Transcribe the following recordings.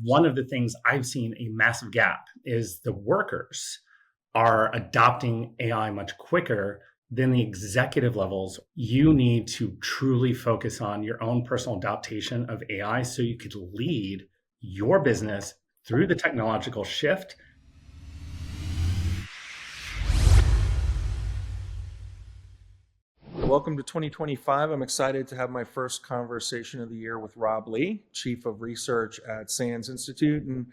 one of the things I've seen a massive gap is the workers are adopting AI much quicker than the executive levels. You need to truly focus on your own personal adaptation of AI so you could lead your business through the technological shift. Welcome to 2025. I'm excited to have my first conversation of the year with Rob Lee, Chief of Research at SANS Institute. And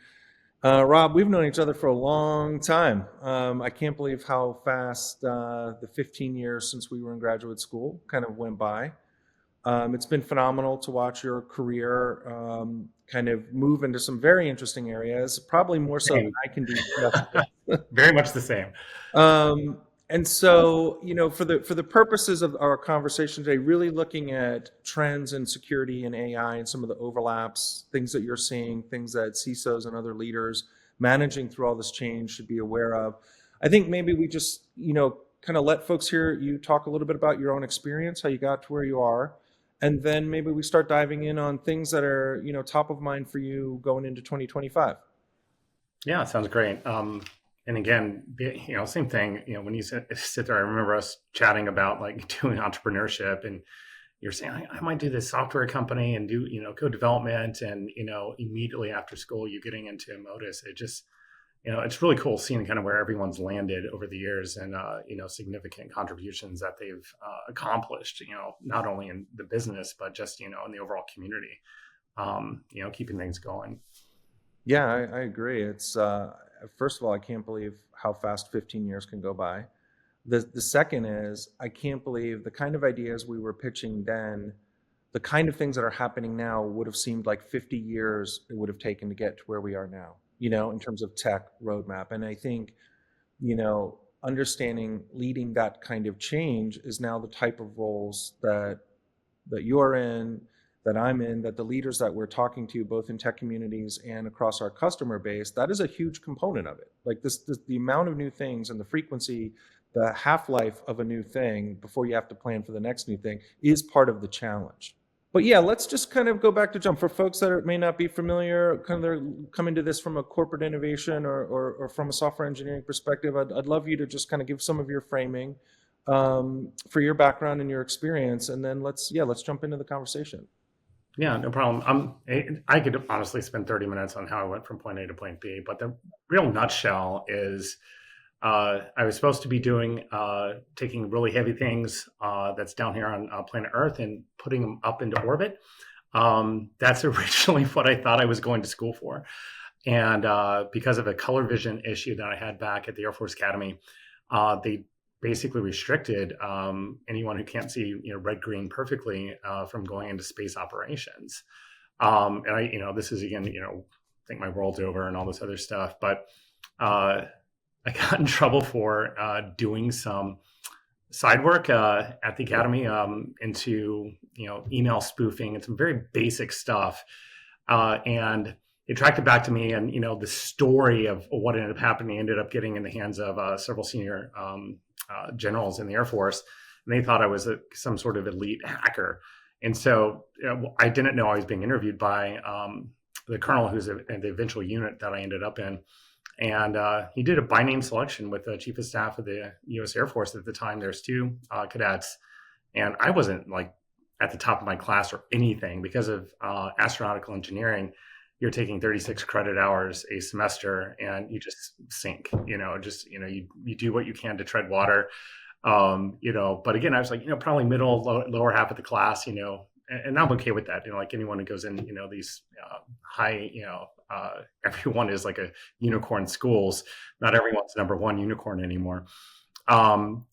Rob, we've known each other for a long time. I can't believe how fast the 15 years since we were in graduate school kind of went by. It's been phenomenal to watch your career kind of move into some very interesting areas, probably more so than I can do justice. Very much the same. And so, for the purposes of our conversation today, really looking at trends in security and AI and some of the overlaps, things that you're seeing, things that CISOs and other leaders managing through all this change should be aware of. I think maybe we just, kind of let folks hear you talk a little bit about your own experience, how you got to where you are, and then maybe we start diving in on things that are, top of mind for you going into 2025. Yeah, sounds great. And again, same thing, when you sit there, I remember us chatting about like doing entrepreneurship, and you're saying, I might do this software company and do, code development. And, immediately after school, you getting into Modus. It just, it's really cool seeing kind of where everyone's landed over the years and, significant contributions that they've accomplished, not only in the business, but just, in the overall community, keeping things going. Yeah, I agree. It's, first of all, I can't believe how fast 15 years can go by. The second is, I can't believe the kind of ideas we were pitching then, the kind of things that are happening now would have seemed like 50 years it would have taken to get to where we are now, in terms of tech roadmap. And I think, understanding leading that kind of change is now the type of roles that you're in, that I'm in, that the leaders that we're talking to, both in tech communities and across our customer base, that is a huge component of it. Like the amount of new things and the frequency, the half-life of a new thing before you have to plan for the next new thing is part of the challenge. But yeah, let's just kind of go back to jump. For folks that may not be familiar, kind of coming to this from a corporate innovation or from a software engineering perspective, I'd love you to just kind of give some of your framing for your background and your experience, and then let's jump into the conversation. Yeah, no problem. I could honestly spend 30 minutes on how I went from point A to point B, but the real nutshell is I was supposed to be taking really heavy things that's down here on planet Earth and putting them up into orbit. That's originally what I thought I was going to school for. And because of a color vision issue that I had back at the Air Force Academy, they basically restricted anyone who can't see red green perfectly from going into space operations. And I this is again I think my world's over and all this other stuff, but I got in trouble for doing some side work at the academy into email spoofing and some very basic stuff, and it tracked it back to me, and the story of what ended up happening ended up getting in the hands of several senior generals in the Air Force, and they thought I was some sort of elite hacker. And so I didn't know I was being interviewed by the colonel who's in the eventual unit that I ended up in. And he did a by name selection with the chief of staff of the U.S. Air Force at the time. There's two cadets, and I wasn't like at the top of my class or anything because of astronautical engineering. You're taking 36 credit hours a semester and you just sink, you do what you can to tread water. But again, I was like, probably middle, lower half of the class, and I'm okay with that. Like anyone who goes in, these high, everyone is like a unicorn schools. Not everyone's number one unicorn anymore.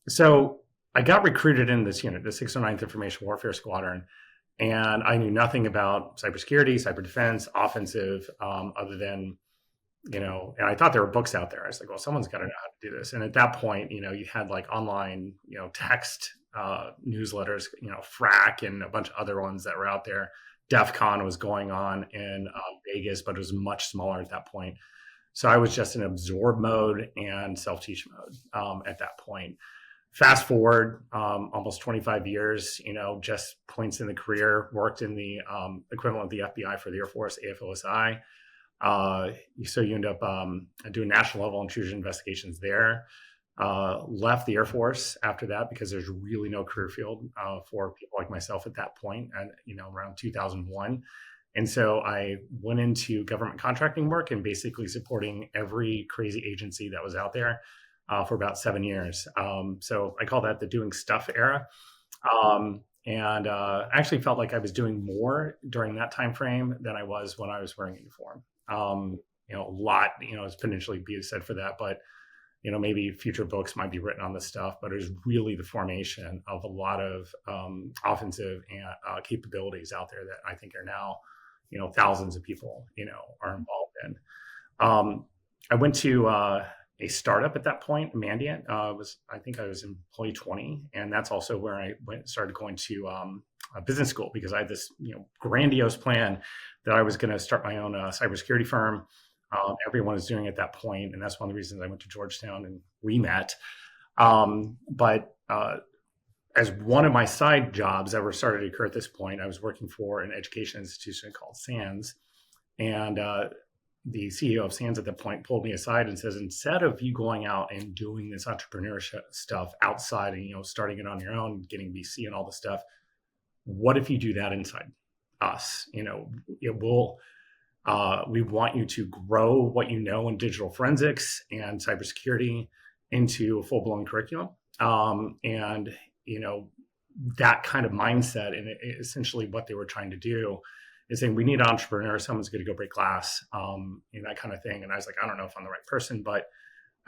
So I got recruited in this unit, the 609th Information Warfare Squadron. And I knew nothing about cybersecurity, cyber defense, offensive, other than, and I thought there were books out there. I was like, well, someone's got to know how to do this. And at that point, you had like online, text newsletters, FRAC and a bunch of other ones that were out there. DEF CON was going on in Vegas, but it was much smaller at that point. So I was just in absorb mode and self-teach mode at that point. Fast forward almost 25 years, just points in the career, worked in the equivalent of the FBI for the Air Force, AFOSI. So you end up doing national level intrusion investigations there. Left the Air Force after that because there's really no career field for people like myself at that point, and around 2001. And so I went into government contracting work and basically supporting every crazy agency that was out there for about 7 years. So I call that the doing stuff era. And I actually felt like I was doing more during that time frame than I was when I was wearing a uniform. A lot, is potentially be said for that, but maybe future books might be written on this stuff, but it was really the formation of a lot of offensive and capabilities out there that I think are now, thousands of people, are involved in. I went to a startup at that point, Mandiant. I think I was employee 20, and that's also where I started going to a business school because I had this, grandiose plan that I was going to start my own cybersecurity firm. Everyone was doing it at that point, and that's one of the reasons I went to Georgetown and we met. But as one of my side jobs ever started to occur at this point, I was working for an education institution called SANS, and the CEO of SANS at that point pulled me aside and says, instead of you going out and doing this entrepreneurship stuff outside and starting it on your own, getting VC and all the stuff, what if you do that inside us? We want you to grow what you know in digital forensics and cybersecurity into a full-blown curriculum. And that kind of mindset, and essentially what they were trying to do is saying, we need an entrepreneur, someone's going to go break glass, that kind of thing. And I was like, I don't know if I'm the right person, but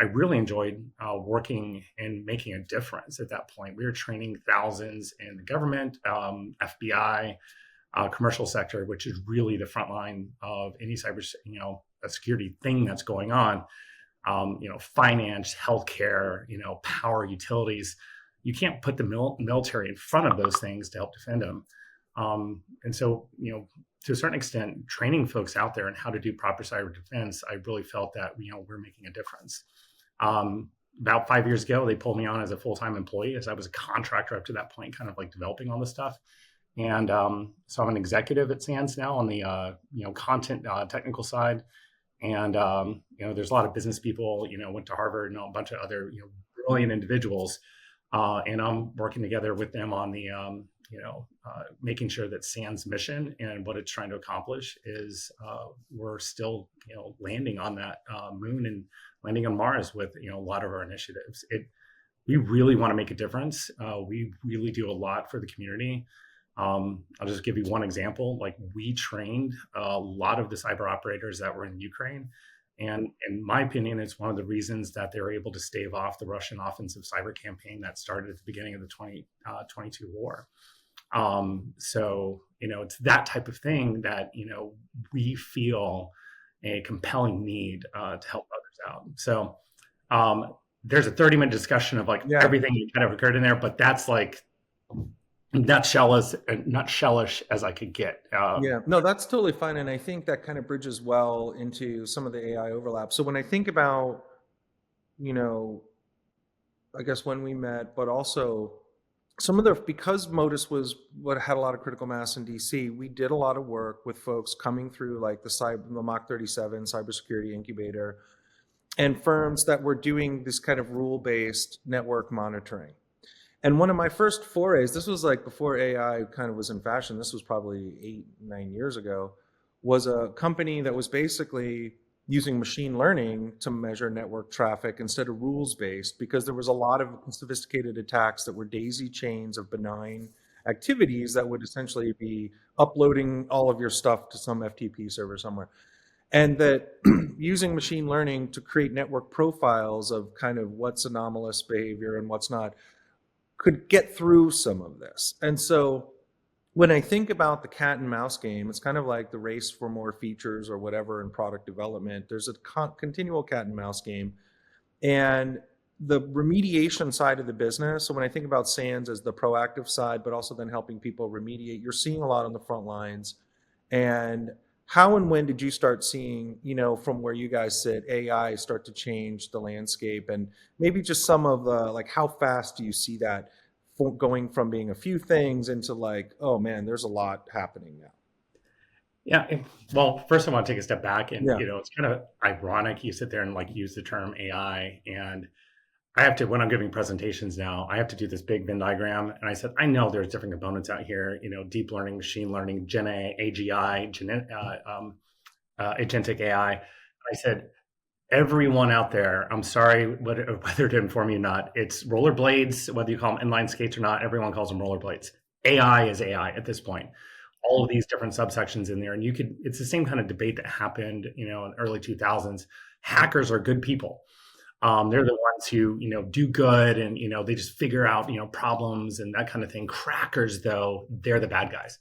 I really enjoyed working and making a difference at that point. We were training thousands in the government, FBI, commercial sector, which is really the front line of any cyber, a security thing that's going on. Finance, healthcare, power, utilities. You can't put the military in front of those things to help defend them. And so, to a certain extent, training folks out there on how to do proper cyber defense, I really felt that, we're making a difference. About 5 years ago, they pulled me on as a full-time employee, as I was a contractor up to that point, kind of like developing all this stuff. And so I'm an executive at SANS now on the content technical side. And there's a lot of business people, went to Harvard and a bunch of other brilliant individuals, and I'm working together with them on the making sure that SANS mission and what it's trying to accomplish is we're still landing on that moon and landing on Mars with a lot of our initiatives. We really want to make a difference. We really do a lot for the community. I'll just give you one example. Like, we trained a lot of the cyber operators that were in Ukraine. And in my opinion, it's one of the reasons that they were able to stave off the Russian offensive cyber campaign that started at the beginning of the 2022 war. So, it's that type of thing that, we feel a compelling need to help others out. So there's a 30-minute discussion of everything that kind of occurred in there, but that's like nutshell-ish as I could get. No, that's totally fine. And I think that kind of bridges well into some of the AI overlap. So when I think about, I guess when we met, but also because Modus was what had a lot of critical mass in DC, we did a lot of work with folks coming through like the Mach 37 cybersecurity incubator and firms that were doing this kind of rule-based network monitoring. And one of my first forays, this was like before AI kind of was in fashion, this was probably 8-9 years ago, was a company that was basically using machine learning to measure network traffic instead of rules-based, because there was a lot of sophisticated attacks that were daisy chains of benign activities that would essentially be uploading all of your stuff to some FTP server somewhere. And that using machine learning to create network profiles of kind of what's anomalous behavior and what's not could get through some of this. And so when I think about the cat and mouse game, it's kind of like the race for more features or whatever in product development. There's a continual cat and mouse game. And the remediation side of the business, so when I think about SANS as the proactive side, but also then helping people remediate, you're seeing a lot on the front lines. And how and when did you start seeing, from where you guys sit, AI start to change the landscape? And maybe just some of the, like, how fast do you see that going from being a few things into like, oh man, there's a lot happening now? Yeah. Well, first I want to take a step back, and Yeah. it's kind of ironic you sit there and like use the term AI, and I have to, when I'm giving presentations now, I have to do this big Venn diagram. And I said, I know there's different components out here, deep learning, machine learning, Gen A, AGI, agentic AI. I said, everyone out there, I'm sorry whether to inform you or not, it's rollerblades, whether you call them inline skates or not, everyone calls them rollerblades. AI is AI at this point. All of these different subsections in there. And it's the same kind of debate that happened, in the early 2000s. Hackers are good people. They're the ones who, do good, and, they just figure out, problems and that kind of thing. Crackers, though, they're the bad guys.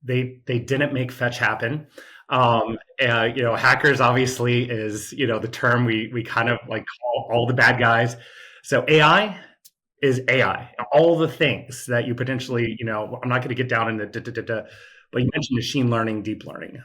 They didn't make fetch happen. Hackers obviously is, the term we kind of like call all the bad guys. So AI is AI. All the things that you potentially, I'm not going to get down into, but you mentioned machine learning, deep learning.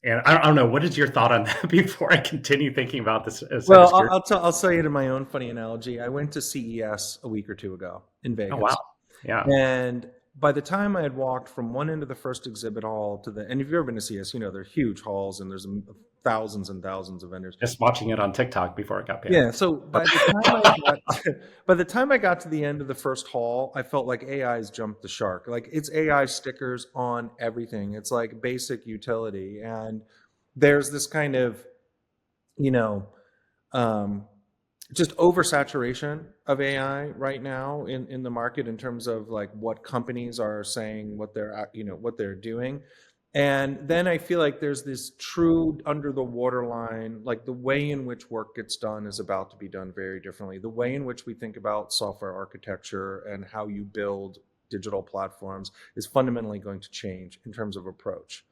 And I don't know, what is your thought on that before I continue thinking about this Well, cybersecurity? I'll tell you to my own funny analogy. I went to CES a week or two ago in Oh, wow. Vegas. Yeah. And by the time I had walked from one end of the first exhibit hall to and if you've ever been to CS, they're huge halls and there's thousands and thousands of vendors. Just watching it on TikTok before it got banned. Yeah. So by the time by the time I got to the end of the first hall, I felt like AI's jumped the shark. Like it's AI stickers on everything. It's like basic utility. And there's this kind of, you know, um, just oversaturation of AI right now in the market in terms of like what companies are saying, what they're doing. And then I feel like there's this true under the waterline, like the way in which work gets done is about to be done very differently. The way in which we think about software architecture and how you build digital platforms is fundamentally going to change in terms of approach.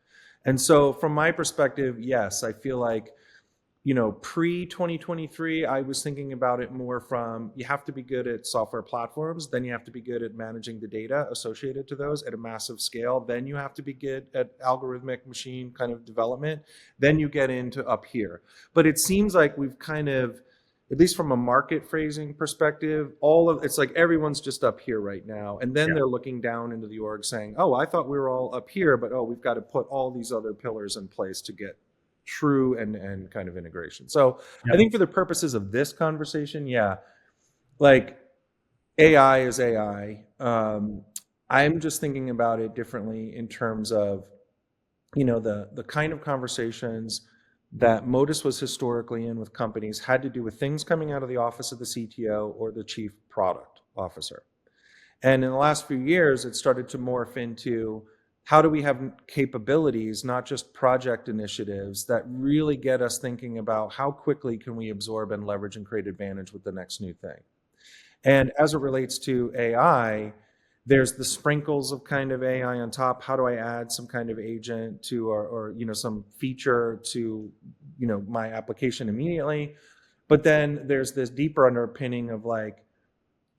And so from my perspective, yes, I feel like pre 2023, I was thinking about it more from you have to be good at software platforms, then you have to be good at managing the data associated to those at a massive scale, then you have to be good at algorithmic machine kind of development, then you get into up here. But it seems like we've kind of, at least from a market phrasing perspective, it's like everyone's just up here right now. And then Yeah. they're looking down into the org saying, oh, I thought we were all up here, but we've got to put all these other pillars in place to get true and kind of integration. So I Yeah. think for the purposes of this conversation, yeah, like AI is AI. I'm just thinking about it differently in terms of, the kind of conversations that Modus was historically in with companies had to do with things coming out of the office of the CTO or the chief product officer. And in the last few years, it started to morph into how do we have capabilities, not just project initiatives, that really get us thinking about how quickly can we absorb and leverage and create advantage with the next new thing. And as it relates to AI, there's the sprinkles of kind of AI on top. How do I add some kind of agent to or some feature to my application immediately? But then there's this deeper underpinning of like,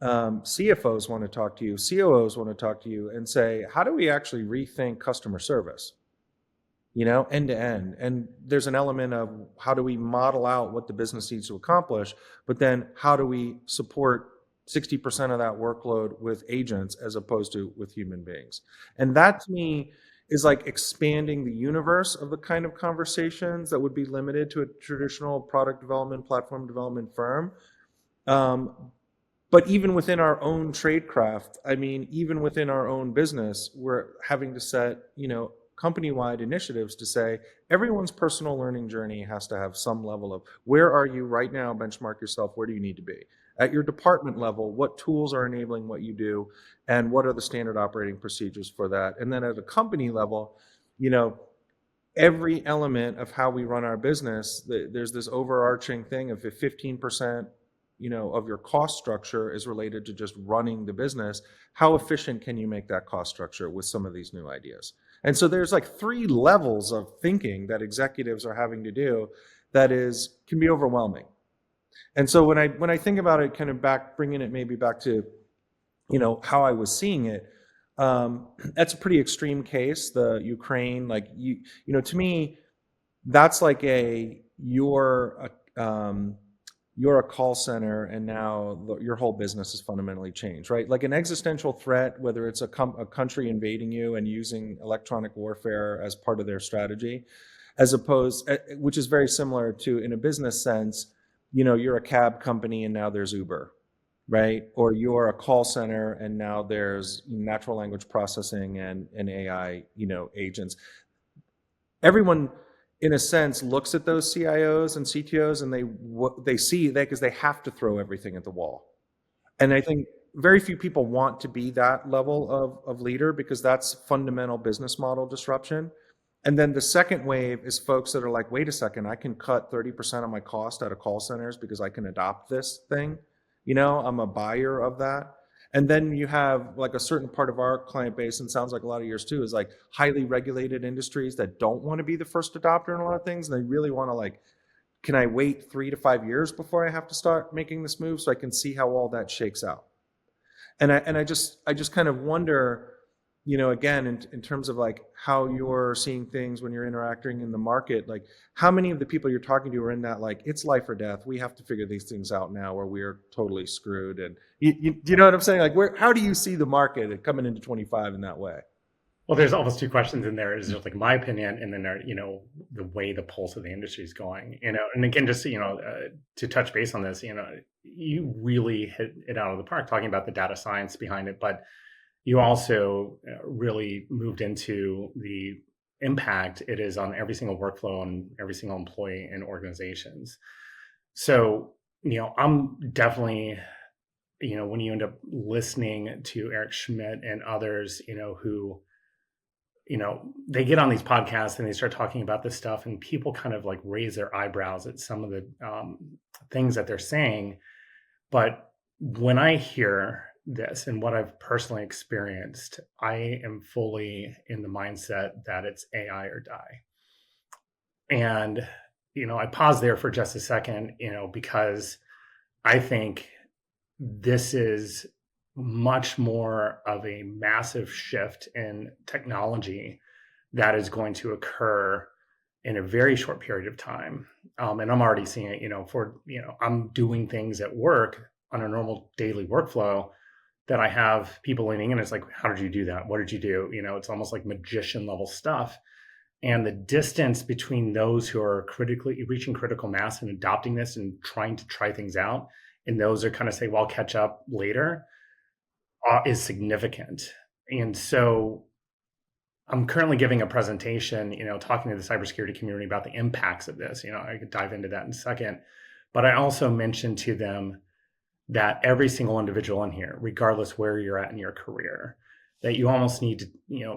CFOs want to talk to you, COOs want to talk to you and say, how do we actually rethink customer service, end to end? And there's an element of how do we model out what the business needs to accomplish, but then how do we support 60% of that workload with agents as opposed to with human beings? And that to me is like expanding the universe of the kind of conversations that would be limited to a traditional product development, platform development firm. But even within our own tradecraft, I mean, even within our own business, we're having to set, company-wide initiatives to say everyone's personal learning journey has to have some level of where are you right now, benchmark yourself, where do you need to be? At your department level, what tools are enabling what you do, and what are the standard operating procedures for that? And then at a company level, every element of how we run our business, there's this overarching thing of if 15% of your cost structure is related to just running the business, how efficient can you make that cost structure with some of these new ideas? And so there's like 3 levels of thinking that executives are having to do that can be overwhelming. And so when I think about it, kind of bringing it maybe back to, how I was seeing it, that's a pretty extreme case, the Ukraine, like to me, that's like you're a call center and now your whole business is fundamentally changed, right? Like an existential threat, whether it's a country invading you and using electronic warfare as part of their strategy, as opposed, which is very similar to, in a business sense, you're a cab company and now there's Uber, right? Or you're a call center and now there's natural language processing and AI, agents. Everyone, in a sense, looks at those CIOs and CTOs and they see that because they have to throw everything at the wall. And I think very few people want to be that level of leader, because that's fundamental business model disruption. And then the second wave is folks that are like, wait a second, I can cut 30% of my cost out of call centers because I can adopt this thing. I'm a buyer of that. And then you have like a certain part of our client base, and sounds like a lot of yours too, is like highly regulated industries that don't want to be the first adopter in a lot of things. And they really want to like, can I wait 3 to 5 years before I have to start making this move so I can see how all that shakes out? And I just kind of wonder, again, in terms of like how you're seeing things when you're interacting in the market, like how many of the people you're talking to are in that, like, it's life or death, we have to figure these things out now or we're totally screwed. And you know what I'm saying? Like, how do you see the market coming into 25 in that way? Well, there's almost two questions in there. Is just like my opinion, and then there, the way the pulse of the industry is going. And again, just to touch base on this, you really hit it out of the park talking about the data science behind it, but you also really moved into the impact it is on every single workflow and every single employee in organizations. So, I'm definitely, when you end up listening to Eric Schmidt and others, who, they get on these podcasts and they start talking about this stuff, and people kind of like raise their eyebrows at some of the things that they're saying. But when I hear this and what I've personally experienced, I am fully in the mindset that it's AI or die. And, I pause there for just a second, because I think this is much more of a massive shift in technology that is going to occur in a very short period of time. And I'm already seeing it, I'm doing things at work on a normal daily workflow that I have people leaning in. It's like, how did you do that? What did you do? It's almost like magician level stuff. And the distance between those who are reaching critical mass and adopting this and trying to try things out, and those are kind of say, well, I'll catch up later, is significant. And so I'm currently giving a presentation, talking to the cybersecurity community about the impacts of this. I could dive into that in a second. But I also mentioned to them that every single individual in here, regardless where you're at in your career, that you almost need to,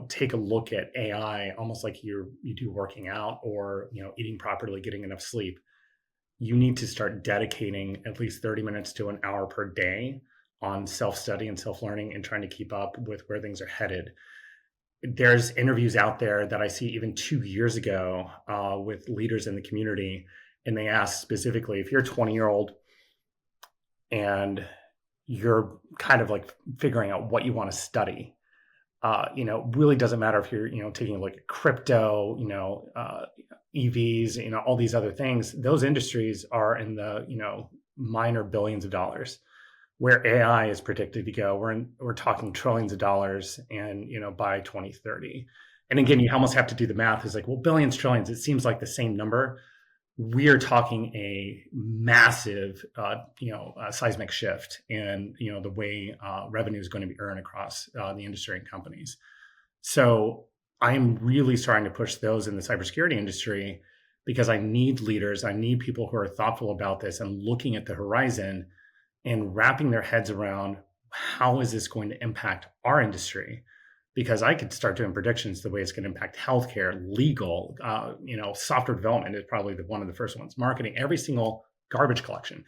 take a look at AI almost like you do working out or, eating properly, getting enough sleep. You need to start dedicating at least 30 minutes to an hour per day on self-study and self-learning and trying to keep up with where things are headed. There's interviews out there that I see even 2 years ago with leaders in the community, and they ask specifically, if you're a 20-year-old and you're kind of like figuring out what you want to study, really doesn't matter if you're, taking a look at crypto, EVs, all these other things. Those industries are in the, minor billions of dollars. Where AI is predicted to go, we're talking trillions of dollars, and by 2030. And again, you almost have to do the math. It's like, well, billions, trillions, it seems like the same number. We're talking a massive, seismic shift in the way revenue is going to be earned across the industry and companies. So I am really starting to push those in the cybersecurity industry, because I need leaders, I need people who are thoughtful about this and looking at the horizon and wrapping their heads around, how is this going to impact our industry? Because I could start doing predictions the way it's going to impact healthcare, legal, software development is probably one of the first ones, marketing, every single garbage collection,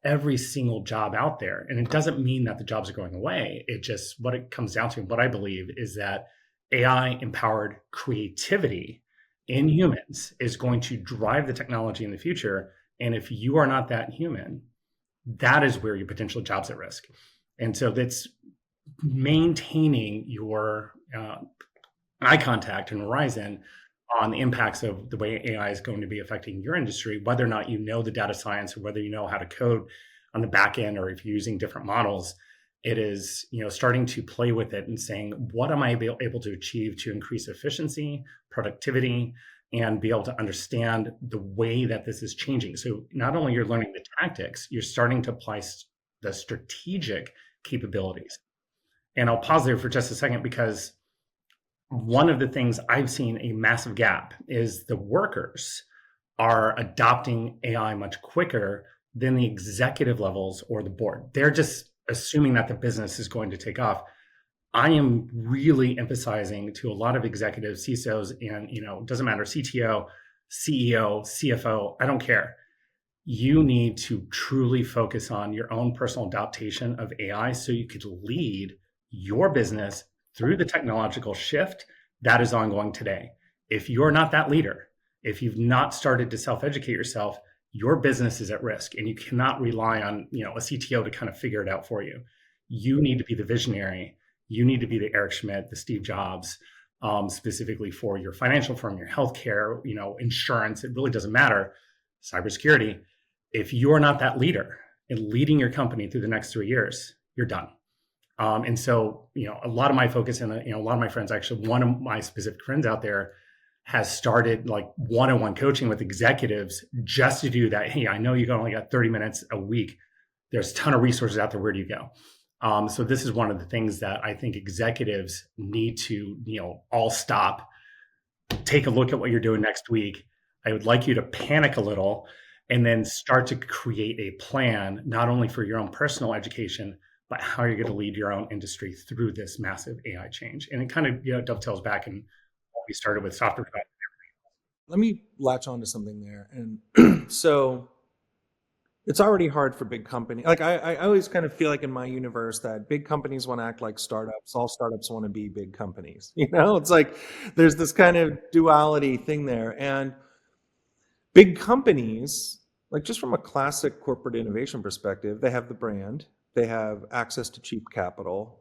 every single job out there. And it doesn't mean that the jobs are going away. It just, what it comes down to, what I believe is that AI empowered creativity in humans is going to drive the technology in the future. And if you are not that human, that is where your potential jobs at risk. And so that's maintaining your eye contact and horizon on the impacts of the way AI is going to be affecting your industry, whether or not you know the data science or whether you know how to code on the back end or if you're using different models. It is, starting to play with it and saying, what am I able to achieve to increase efficiency, productivity, and be able to understand the way that this is changing. So not only you're learning the tactics, you're starting to apply the strategic capabilities. And I'll pause there for just a second because one of the things I've seen a massive gap is the workers are adopting AI much quicker than the executive levels or the board. They're just assuming that the business is going to take off. I am really emphasizing to a lot of executives, CISOs, and it doesn't matter, CTO, CEO, CFO, I don't care. You need to truly focus on your own personal adaptation of AI so you could lead your business through the technological shift that is ongoing today. If you're not that leader, if you've not started to self-educate yourself, your business is at risk, and you cannot rely on a CTO to kind of figure it out for you. You need to be the visionary. You need to be the Eric Schmidt, the Steve Jobs, specifically for your financial firm, your healthcare, insurance. It really doesn't matter. Cybersecurity. If you're not that leader in leading your company through the next 3 years, you're done. And so, a lot of my focus and a lot of my friends, actually, one of my specific friends out there has started like one-on-one coaching with executives just to do that. Hey, I know you only got 30 minutes a week. There's a ton of resources out there. Where do you go? So this is one of the things that I think executives need to, all stop, take a look at what you're doing next week. I would like you to panic a little and then start to create a plan, not only for your own personal education, but how you're going to lead your own industry through this massive AI change. And it kind of dovetails back in what we started with software. Let me latch on to something there. And so it's already hard for big companies. Like I always kind of feel like in my universe that big companies want to act like startups. All startups want to be big companies. It's like there's this kind of duality thing there. And big companies, like just from a classic corporate innovation perspective, they have the brand, they have access to cheap capital,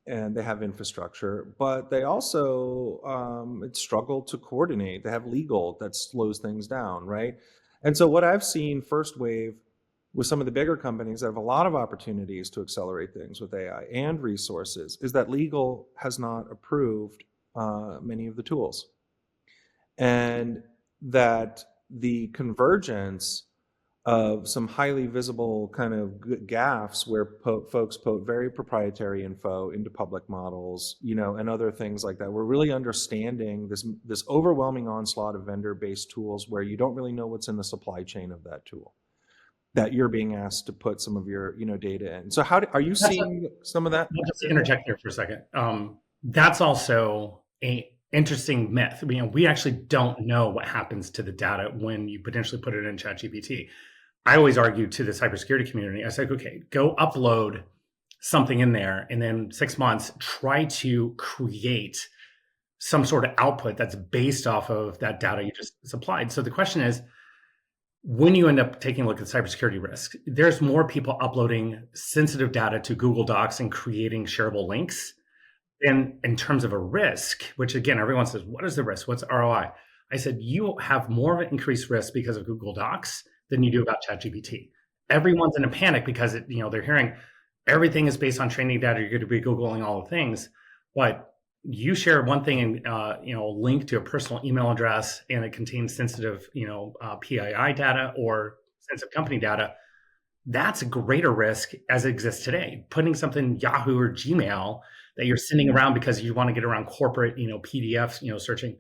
and they have infrastructure, but they also struggle to coordinate. They have legal that slows things down, right? And so what I've seen first wave with some of the bigger companies that have a lot of opportunities to accelerate things with AI and resources is that legal has not approved many of the tools. And that the convergence of some highly visible kind of gaffes where folks put very proprietary info into public models, and other things like that. We're really understanding this overwhelming onslaught of vendor-based tools where you don't really know what's in the supply chain of that tool that you're being asked to put some of your data in. So are you seeing some of that? I'll just interject there for a second. That's also a interesting myth. We actually don't know what happens to the data when you potentially put it in ChatGPT. I always argue to the cybersecurity community, I said, okay, go upload something in there, and then 6 months, try to create some sort of output that's based off of that data you just supplied. So the question is, when you end up taking a look at cybersecurity risk, there's more people uploading sensitive data to Google Docs and creating shareable links than in terms of a risk, which again, everyone says, what is the risk? What's ROI? I said, you have more of an increased risk because of Google Docs than you do about ChatGPT. Everyone's in a panic because they're hearing everything is based on training data. You're going to be Googling all the things, but you share one thing and link to a personal email address and it contains sensitive PII data or sensitive company data. That's a greater risk as it exists today. Putting something in Yahoo or Gmail that you're sending around because you want to get around corporate PDFs, searching.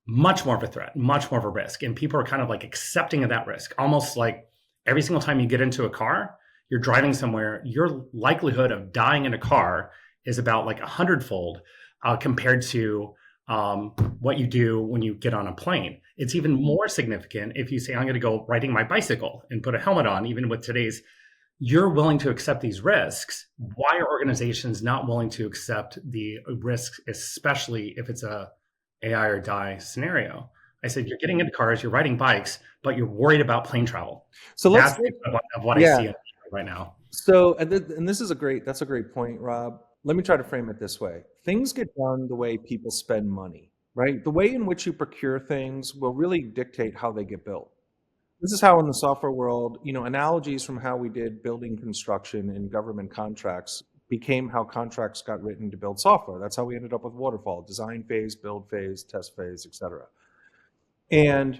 Much more of a threat, much more of a risk. And people are kind of like accepting of that risk. Almost like every single time you get into a car, you're driving somewhere, your likelihood of dying in a car is about like 100-fold compared to what you do when you get on a plane. It's even more significant if you say, I'm going to go riding my bicycle and put a helmet on, even with today's, you're willing to accept these risks. Why are organizations not willing to accept the risks, especially if it's a AI or die scenario? I said, you're getting into cars, you're riding bikes, but you're worried about plane travel. So that's what I see right now. So, and that's a great point, Rob. Let me try to frame it this way. Things get done the way people spend money, right? The way in which you procure things will really dictate how they get built. This is how in the software world, analogies from how we did building construction and government contracts became how contracts got written to build software. That's how we ended up with waterfall: design phase, build phase, test phase, et cetera. And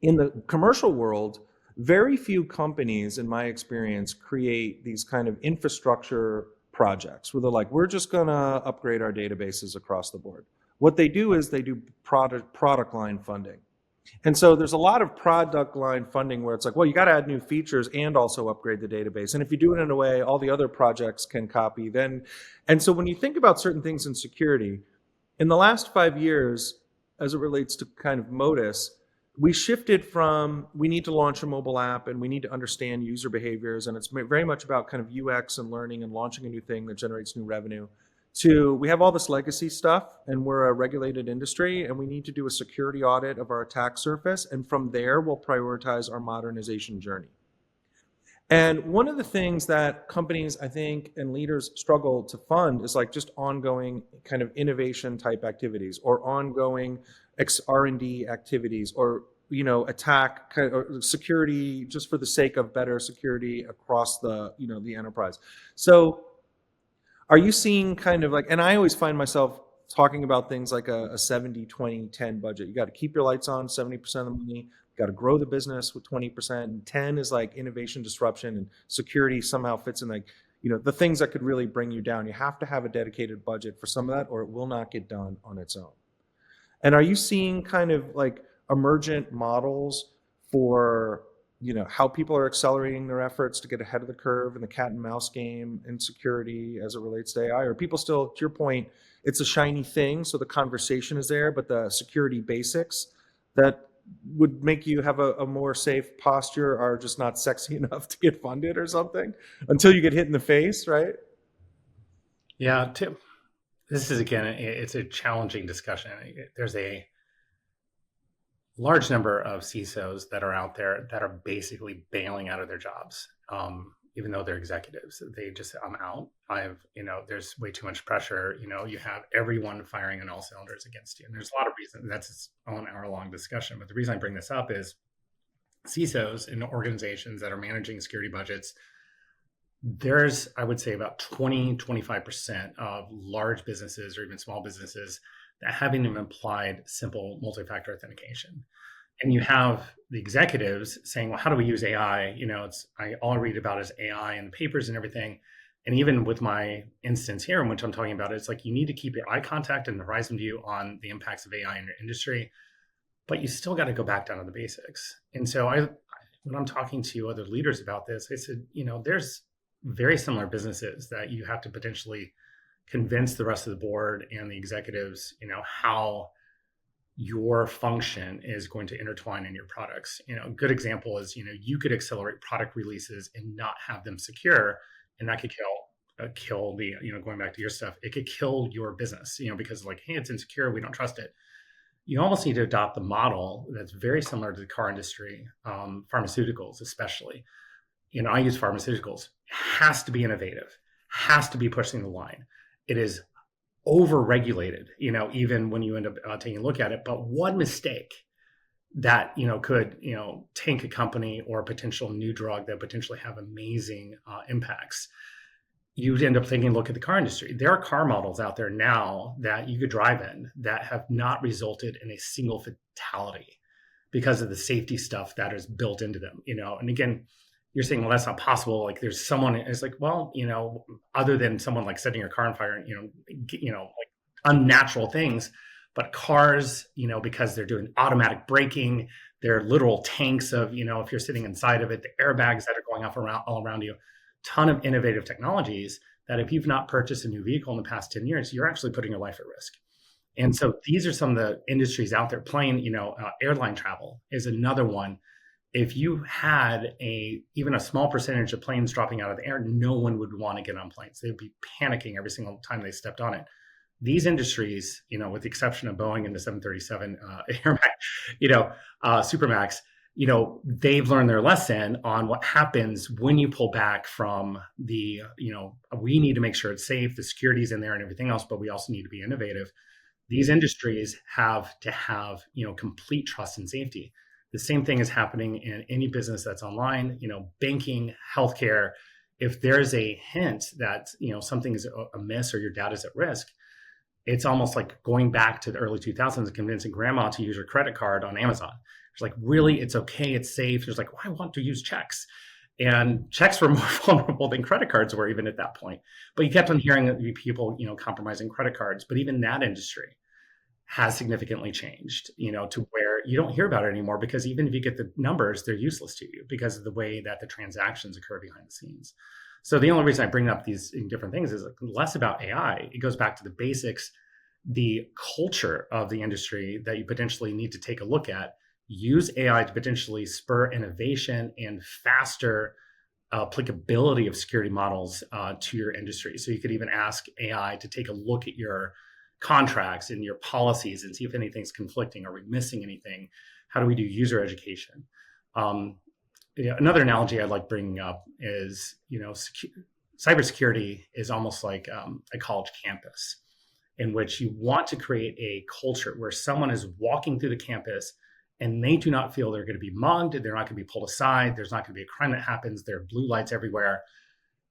in the commercial world, very few companies, in my experience, create these kind of infrastructure projects where they're like, we're just going to upgrade our databases across the board. What they do is they do product line funding. And so there's a lot of product line funding where it's like, well, you got to add new features and also upgrade the database. And if you do it in a way all the other projects can copy, then. And so when you think about certain things in security, in the last 5 years, as it relates to kind of Modus, we shifted from we need to launch a mobile app and we need to understand user behaviors, and it's very much about kind of UX and learning and launching a new thing that generates new revenue, to we have all this legacy stuff and we're a regulated industry and we need to do a security audit of our attack surface, and from there we'll prioritize our modernization journey. And one of the things that companies, I think, and leaders struggle to fund is like just ongoing kind of innovation type activities, or ongoing R&D activities, or attack kind of, or security just for the sake of better security across the the enterprise. So are you seeing kind of like, and I always find myself talking about things like a 70-20-10 budget. You got to keep your lights on 70% of the money. You got to grow the business with 20%. And 10 is like innovation, disruption, and security somehow fits in like, the things that could really bring you down. You have to have a dedicated budget for some of that, or it will not get done on its own. And are you seeing kind of like emergent models for how people are accelerating their efforts to get ahead of the curve in the cat and mouse game in security as it relates to AI? Or people still, to your point, it's a shiny thing, so the conversation is there, but the security basics that would make you have a more safe posture are just not sexy enough to get funded or something until you get hit in the face, right? Yeah, this is, again, it's a challenging discussion. There's a large number of CISOs that are out there that are basically bailing out of their jobs, even though they're executives. They just say, I'm out. There's way too much pressure. You have everyone firing on all cylinders against you. And there's a lot of reasons. That's its own hour-long discussion. But the reason I bring this up is CISOs in organizations that are managing security budgets, there's, I would say, about 20-25% of large businesses or even small businesses that haven't even applied simple multi-factor authentication. And you have the executives saying, well, how do we use AI? All I read about is AI in the papers and everything. And even with my instance here, in which I'm talking about, it's like you need to keep your eye contact and the horizon view on the impacts of AI in your industry, but you still got to go back down to the basics. And so when I'm talking to other leaders about this, I said, there's very similar businesses that you have to potentially convince the rest of the board and the executives, how your function is going to intertwine in your products. A good example is, you could accelerate product releases and not have them secure, and that could kill the, going back to your stuff, it could kill your business, because like, hey, it's insecure, we don't trust it. You almost need to adopt the model that's very similar to the car industry, pharmaceuticals especially. I use pharmaceuticals. Has to be innovative, has to be pushing the line. It is over-regulated, even when you end up taking a look at it. But one mistake that, could, tank a company or a potential new drug that potentially have amazing impacts, you'd end up taking a look at the car industry. There are car models out there now that you could drive in that have not resulted in a single fatality because of the safety stuff that is built into them, and again, you're saying, well, that's not possible. Like there's someone, it's like, well, other than someone like setting your car on fire, like unnatural things, but cars, because they're doing automatic braking, they're literal tanks of, if you're sitting inside of it, the airbags that are going off all around you, ton of innovative technologies that if you've not purchased a new vehicle in the past 10 years, you're actually putting your life at risk. And so these are some of the industries out there. Airline travel is another one. If you had even a small percentage of planes dropping out of the air, no one would want to get on planes. They'd be panicking every single time they stepped on it. These industries, with the exception of Boeing and the 737 Supermax, they've learned their lesson on what happens when you pull back from the, we need to make sure it's safe, the security's in there and everything else, but we also need to be innovative. these industries have to have, complete trust and safety. The same thing is happening in any business that's online, banking, healthcare. If there's a hint that, something is amiss or your data is at risk, it's almost like going back to the early 2000s and convincing grandma to use her credit card on Amazon. It's like, really, it's okay, it's safe. There's like, well, I want to use checks. And checks were more vulnerable than credit cards were even at that point. But you kept on hearing people, compromising credit cards. But even that industry has significantly changed, to where you don't hear about it anymore, because even if you get the numbers, they're useless to you because of the way that the transactions occur behind the scenes. So the only reason I bring up these different things is less about AI. It goes back to the basics, the culture of the industry that you potentially need to take a look at. Use AI to potentially spur innovation and faster applicability of security models to your industry. So you could even ask AI to take a look at your contracts and your policies and see if anything's conflicting. Are we missing anything? How do we do user education? Another analogy I like bringing up is, cybersecurity is almost like a college campus, in which you want to create a culture where someone is walking through the campus and they do not feel they're going to be mugged, they're not going to be pulled aside, there's not going to be a crime that happens, there are blue lights everywhere.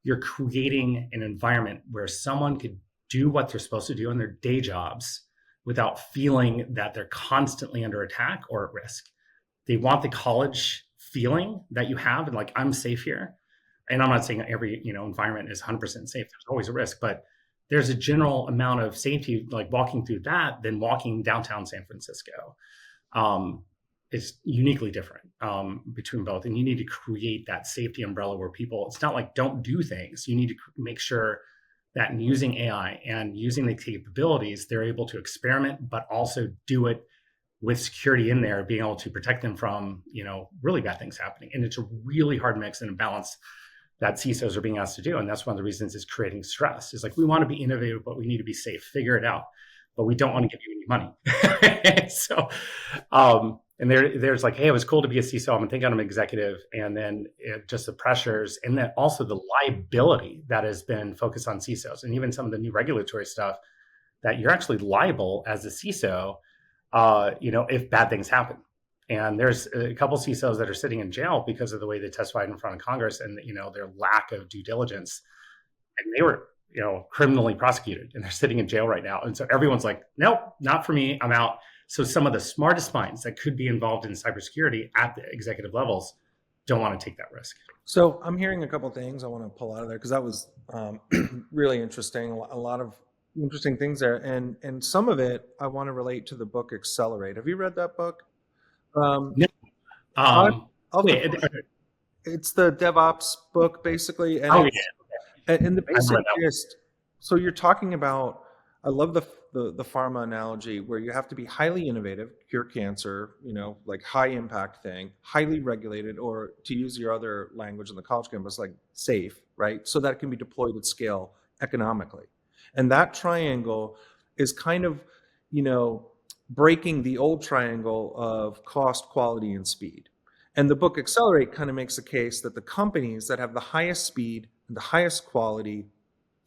You're creating an environment where someone could do what they're supposed to do in their day jobs without feeling that they're constantly under attack or at risk. They want the college feeling that you have, and like, I'm safe here. And I'm not saying every environment is 100% safe. There's always a risk, but there's a general amount of safety, like walking through that, than walking downtown San Francisco. It's uniquely different between both, and you need to create that safety umbrella where people, it's not like don't do things. You need to make sure that in using AI and using the capabilities, they're able to experiment, but also do it with security in there, being able to protect them from, really bad things happening. And it's a really hard mix and a balance that CISOs are being asked to do. And that's one of the reasons it's creating stress. It's like, we want to be innovative, but we need to be safe, figure it out, but we don't want to give you any money. So, and there's like, hey, it was cool to be a CISO. I'm thinking I'm an executive. And then just the pressures, and then also the liability that has been focused on CISOs, and even some of the new regulatory stuff, that you're actually liable as a CISO, if bad things happen. And there's a couple CISOs that are sitting in jail because of the way they testified in front of Congress and, their lack of due diligence. And they were, criminally prosecuted, and they're sitting in jail right now. And so everyone's like, nope, not for me, I'm out. So some of the smartest minds that could be involved in cybersecurity at the executive levels don't want to take that risk. So I'm hearing a couple of things I want to pull out of there, because that was really interesting. A lot of interesting things there. And some of it I want to relate to the book Accelerate. Have you read that book? No. It's the DevOps book, basically. And and the basic gist, so you're talking about, I love the pharma analogy, where you have to be highly innovative, cure cancer, like high impact thing, highly regulated, or to use your other language in the college campus, like safe, right? So that it can be deployed at scale economically. And that triangle is kind of, breaking the old triangle of cost, quality, and speed. And the book Accelerate kind of makes a case that the companies that have the highest speed, the highest quality,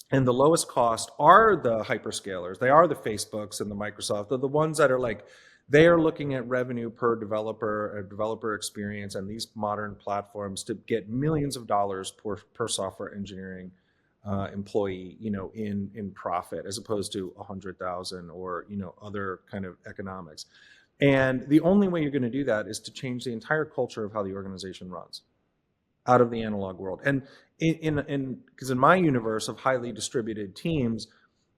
and the lowest cost are the hyperscalers. They are the Facebooks and the Microsoft. They're the ones that are like, they are looking at revenue per developer, or developer experience, and these modern platforms to get millions of dollars per software engineering employee, in profit, as opposed to 100,000 or, other kind of economics. And the only way you're going to do that is to change the entire culture of how the organization runs out of the analog world. And because in my universe of highly distributed teams,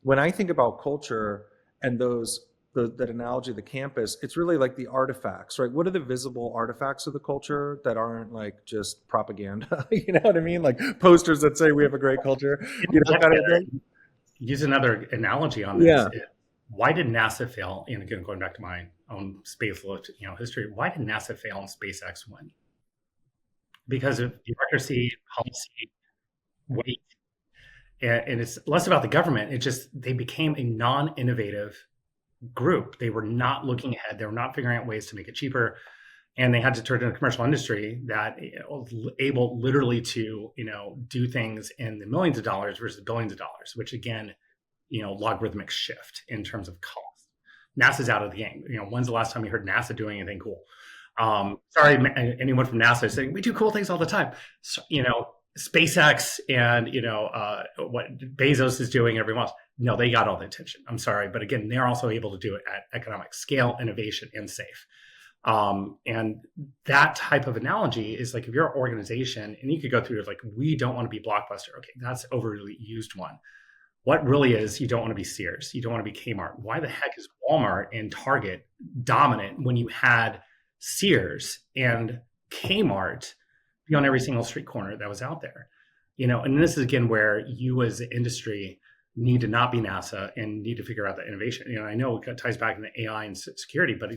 when I think about culture and that analogy of the campus, it's really like the artifacts, right? What are the visible artifacts of the culture that aren't like just propaganda? You know what I mean? Like posters that say we have a great culture. Kind of thing. Use another analogy on this. Yeah. Why did NASA fail? And again, going back to my own space history, why did NASA fail and SpaceX win? Because of bureaucracy, policy, weight. And it's less about the government. It's just they became a non-innovative group. They were not looking ahead. They were not figuring out ways to make it cheaper. And they had to turn to a commercial industry that was able literally to, do things in the millions of dollars versus billions of dollars, which again, logarithmic shift in terms of cost. NASA's out of the game. When's the last time you heard NASA doing anything cool? Sorry, anyone from NASA is saying we do cool things all the time. So, SpaceX and what Bezos is doing, everyone else. No, they got all the attention. I'm sorry, but again, they're also able to do it at economic scale, innovation, and safe. And that type of analogy is like if you're an organization, and you could go through it like we don't want to be Blockbuster. Okay, that's overly used one. What really is you don't want to be Sears, you don't want to be Kmart. Why the heck is Walmart and Target dominant when you had Sears and Kmart be on every single street corner that was out there? And this is again where you as the industry need to not be NASA and need to figure out the innovation. I know it ties back into AI and security, but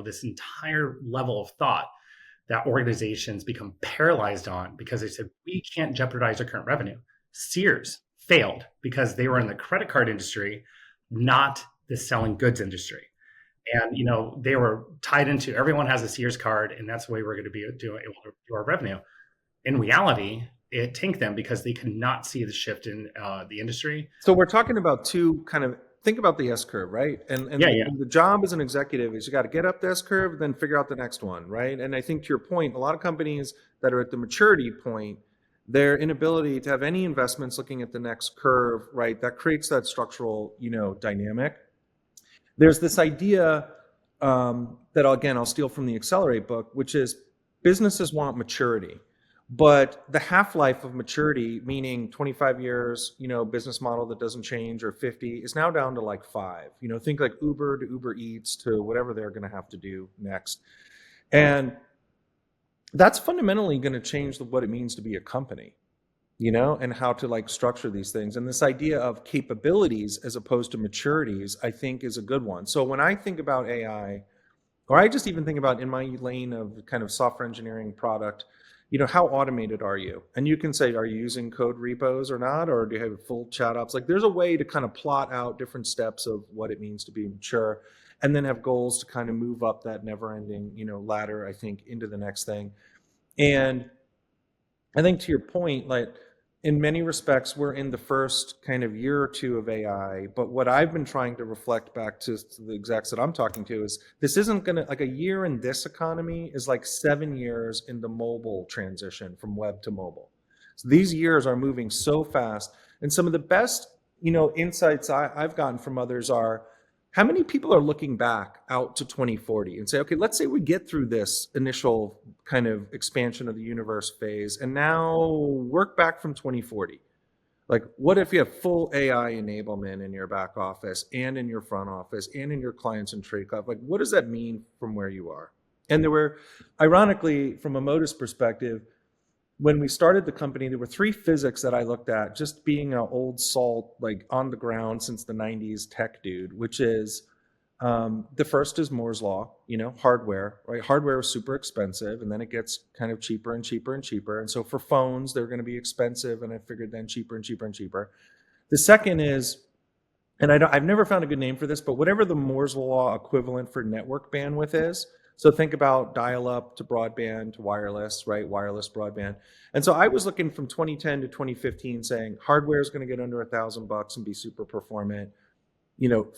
this entire level of thought that organizations become paralyzed on because they said we can't jeopardize our current revenue. Sears failed because they were in the credit card industry, not the selling goods industry. And they were tied into everyone has a Sears card, and that's the way we're going to be able to do our revenue. In reality, it tanked them because they could not see the shift in the industry. So we're talking about think about the S curve, right? And the job as an executive is you got to get up the S curve, then figure out the next one, right? And I think to your point, a lot of companies that are at the maturity point, their inability to have any investments looking at the next curve, right? That creates that structural, dynamic. There's this idea that I'll steal from the Accelerate book, which is businesses want maturity. But the half-life of maturity, meaning 25 years, business model that doesn't change, or 50, is now down to like 5. Think like Uber to Uber Eats to whatever they're going to have to do next. And that's fundamentally going to change what it means to be a company, and how to structure these things. And this idea of capabilities as opposed to maturities, I think is a good one. So when I think about AI, or I just even think about in my lane of kind of software engineering product, how automated are you? And you can say, are you using code repos or not? Or do you have full chat ops? There's a way to kind of plot out different steps of what it means to be mature, and then have goals to kind of move up that never ending, ladder, I think, into the next thing. And I think to your point, in many respects, we're in the first kind of year or two of AI. But what I've been trying to reflect back to the execs that I'm talking to is this isn't going to, a year in this economy is like 7 years in the mobile transition from web to mobile. So these years are moving so fast. And some of the best, insights I've gotten from others are, how many people are looking back out to 2040 and say, okay, let's say we get through this initial kind of expansion of the universe phase and now work back from 2040. What if you have full AI enablement in your back office and in your front office and in your clients and trade cloud? What does that mean from where you are? And there were, ironically, from a Modus perspective, when we started the company, there were 3 physics that I looked at, just being an old salt, on the ground since the 90s tech dude, which is the first is Moore's law, hardware, right? Hardware is super expensive, and then it gets kind of cheaper and cheaper and cheaper. And so for phones, they're going to be expensive, and I figured then cheaper and cheaper and cheaper. The second is, and I've never found a good name for this, but whatever the Moore's law equivalent for network bandwidth is. So think about dial-up to broadband to wireless, right? Wireless broadband. And so I was looking from 2010 to 2015 saying hardware is going to get under $1,000 and be super performant,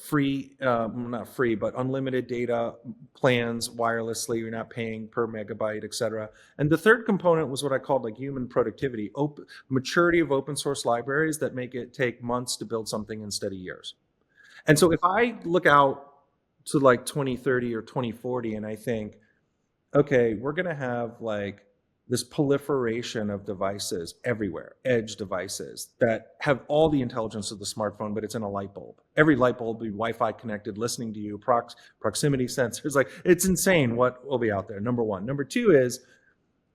free, not free, but unlimited data plans wirelessly. You're not paying per megabyte, et cetera. And the third component was what I called human productivity, maturity of open source libraries that make it take months to build something instead of years. And so if I look out to 2030 or 2040, and I think, okay, we're going to have this proliferation of devices everywhere, edge devices that have all the intelligence of the smartphone, but it's in a light bulb. Every light bulb will be Wi-Fi connected, listening to you, proximity sensors. It's insane what will be out there, number one. Number two is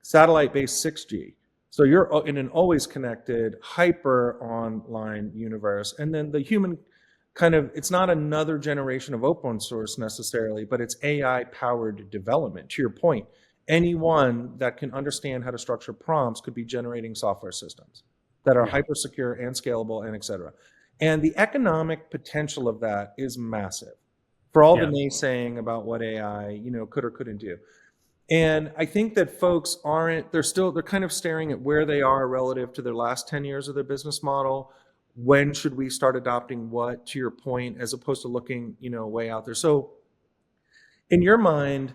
satellite-based 6G. So you're in an always connected, hyper online universe. And then the human it's not another generation of open source necessarily, but it's AI powered development. To your point, anyone that can understand how to structure prompts could be generating software systems that are hyper secure and scalable and et cetera. And the economic potential of that is massive for all the naysaying about what AI, could or couldn't do. And I think that folks they're kind of staring at where they are relative to their last 10 years of their business model, when should we start adopting what, to your point, as opposed to looking, way out there. So in your mind,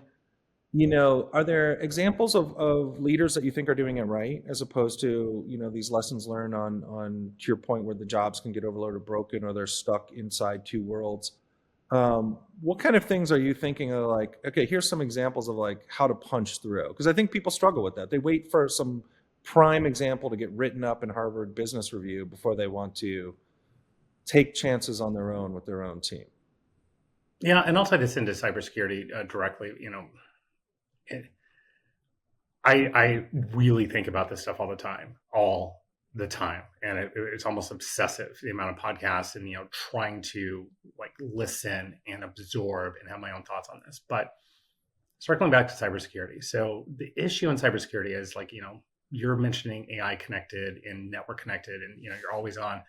are there examples of leaders that you think are doing it right, as opposed to, these lessons learned to your point, where the jobs can get overloaded, broken, or they're stuck inside two worlds? What kind of things are you thinking of, like, okay, here's some examples of like how to punch through? Because I think people struggle with that. They wait for some prime example to get written up in Harvard Business Review before they want to take chances on their own with their own team. Yeah, and I'll tie this into cybersecurity directly. I really think about this stuff all the time, and it's almost obsessive, the amount of podcasts and trying to like listen and absorb and have my own thoughts on this. But circling back to cybersecurity, so the issue in cybersecurity is like you're mentioning AI connected and network connected, and you're always on.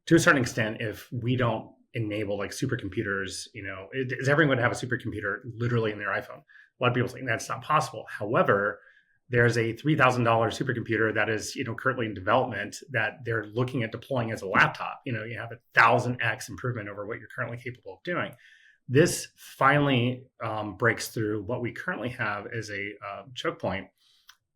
To a certain extent, if we don't enable like supercomputers, is everyone going to have a supercomputer literally in their iPhone? A lot of people think that's not possible. However, there's a $3,000 supercomputer that is, currently in development that they're looking at deploying as a laptop. You have 1,000x improvement over what you're currently capable of doing. This finally breaks through what we currently have as a choke point,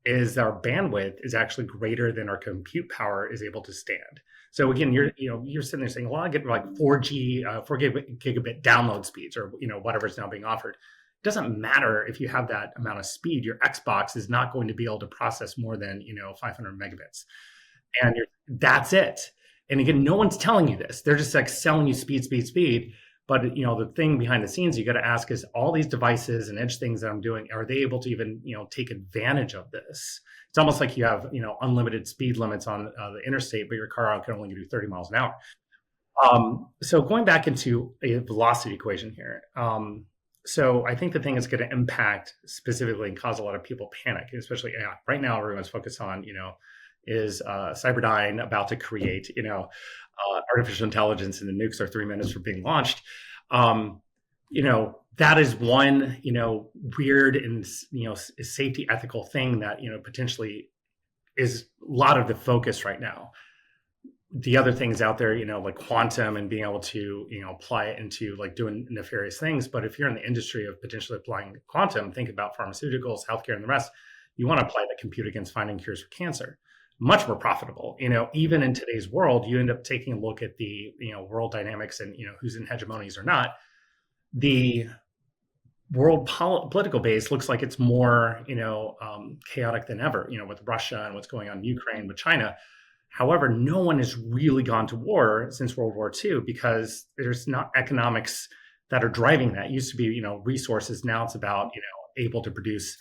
is our bandwidth is actually greater than our compute power is able to stand. So again, you're sitting there saying, well, I get like 4G, 4 gigabit download speeds, or whatever is now being offered. It doesn't matter if you have that amount of speed. Your Xbox is not going to be able to process more than 500 megabits, and that's it. And again, no one's telling you this. They're just like selling you speed, speed, speed. But the thing behind the scenes you got to ask is, all these devices and edge things that I'm doing, are they able to even take advantage of this? It's almost like you have unlimited speed limits on the interstate, but your car can only do 30 miles an hour. So going back into a velocity equation here. So I think the thing that's going to impact specifically and cause a lot of people panic, especially AI. Right now, everyone's focused on is Cyberdyne about to create artificial intelligence, and the nukes are 3 minutes from being launched. That is one weird and safety ethical thing that potentially is a lot of the focus right now. The other things out there, like quantum and being able to apply it into like doing nefarious things. But if you're in the industry of potentially applying quantum, think about pharmaceuticals, healthcare, and the rest. You want to apply that compute against finding cures for cancer. Much more profitable. Even in today's world, you end up taking a look at the world dynamics and who's in hegemonies or not. The world political base looks like it's more chaotic than ever. With Russia and what's going on in Ukraine, with China. However, no one has really gone to war since World War II, because there's not economics that are driving that. It used to be resources. Now it's about able to produce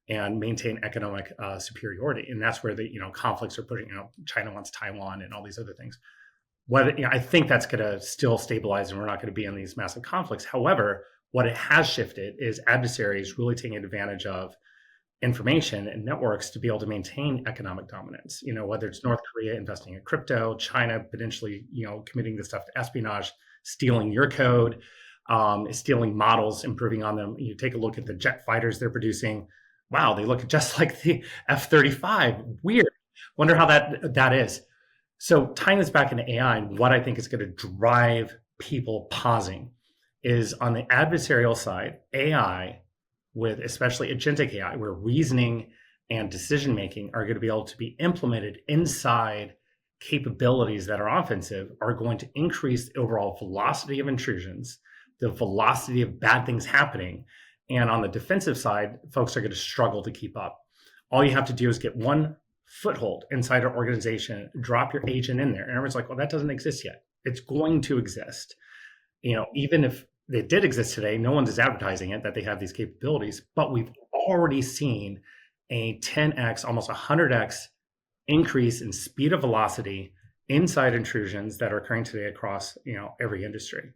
and maintain economic superiority, and that's where the conflicts are putting. China wants Taiwan and all these other things. Whether I think that's going to still stabilize, and we're not going to be in these massive conflicts. However, what it has shifted is adversaries really taking advantage of information and networks to be able to maintain economic dominance. Whether it's North Korea investing in crypto, China potentially committing this stuff to espionage, stealing your code, stealing models, improving on them. You take a look at the jet fighters they're producing. Wow, they look just like the F-35. Weird. Wonder how that is. So tying this back into AI, and what I think is going to drive people pausing is on the adversarial side, AI, with especially agentic AI, where reasoning and decision making are going to be able to be implemented inside capabilities that are offensive, are going to increase the overall velocity of intrusions, the velocity of bad things happening. And on the defensive side, folks are going to struggle to keep up. All you have to do is get one foothold inside an organization, drop your agent in there. And everyone's like, well, that doesn't exist yet. It's going to exist. Even if it did exist today, no one is advertising it, that they have these capabilities, but we've already seen a 10x, almost 100x increase in speed of velocity inside intrusions that are occurring today across, every industry.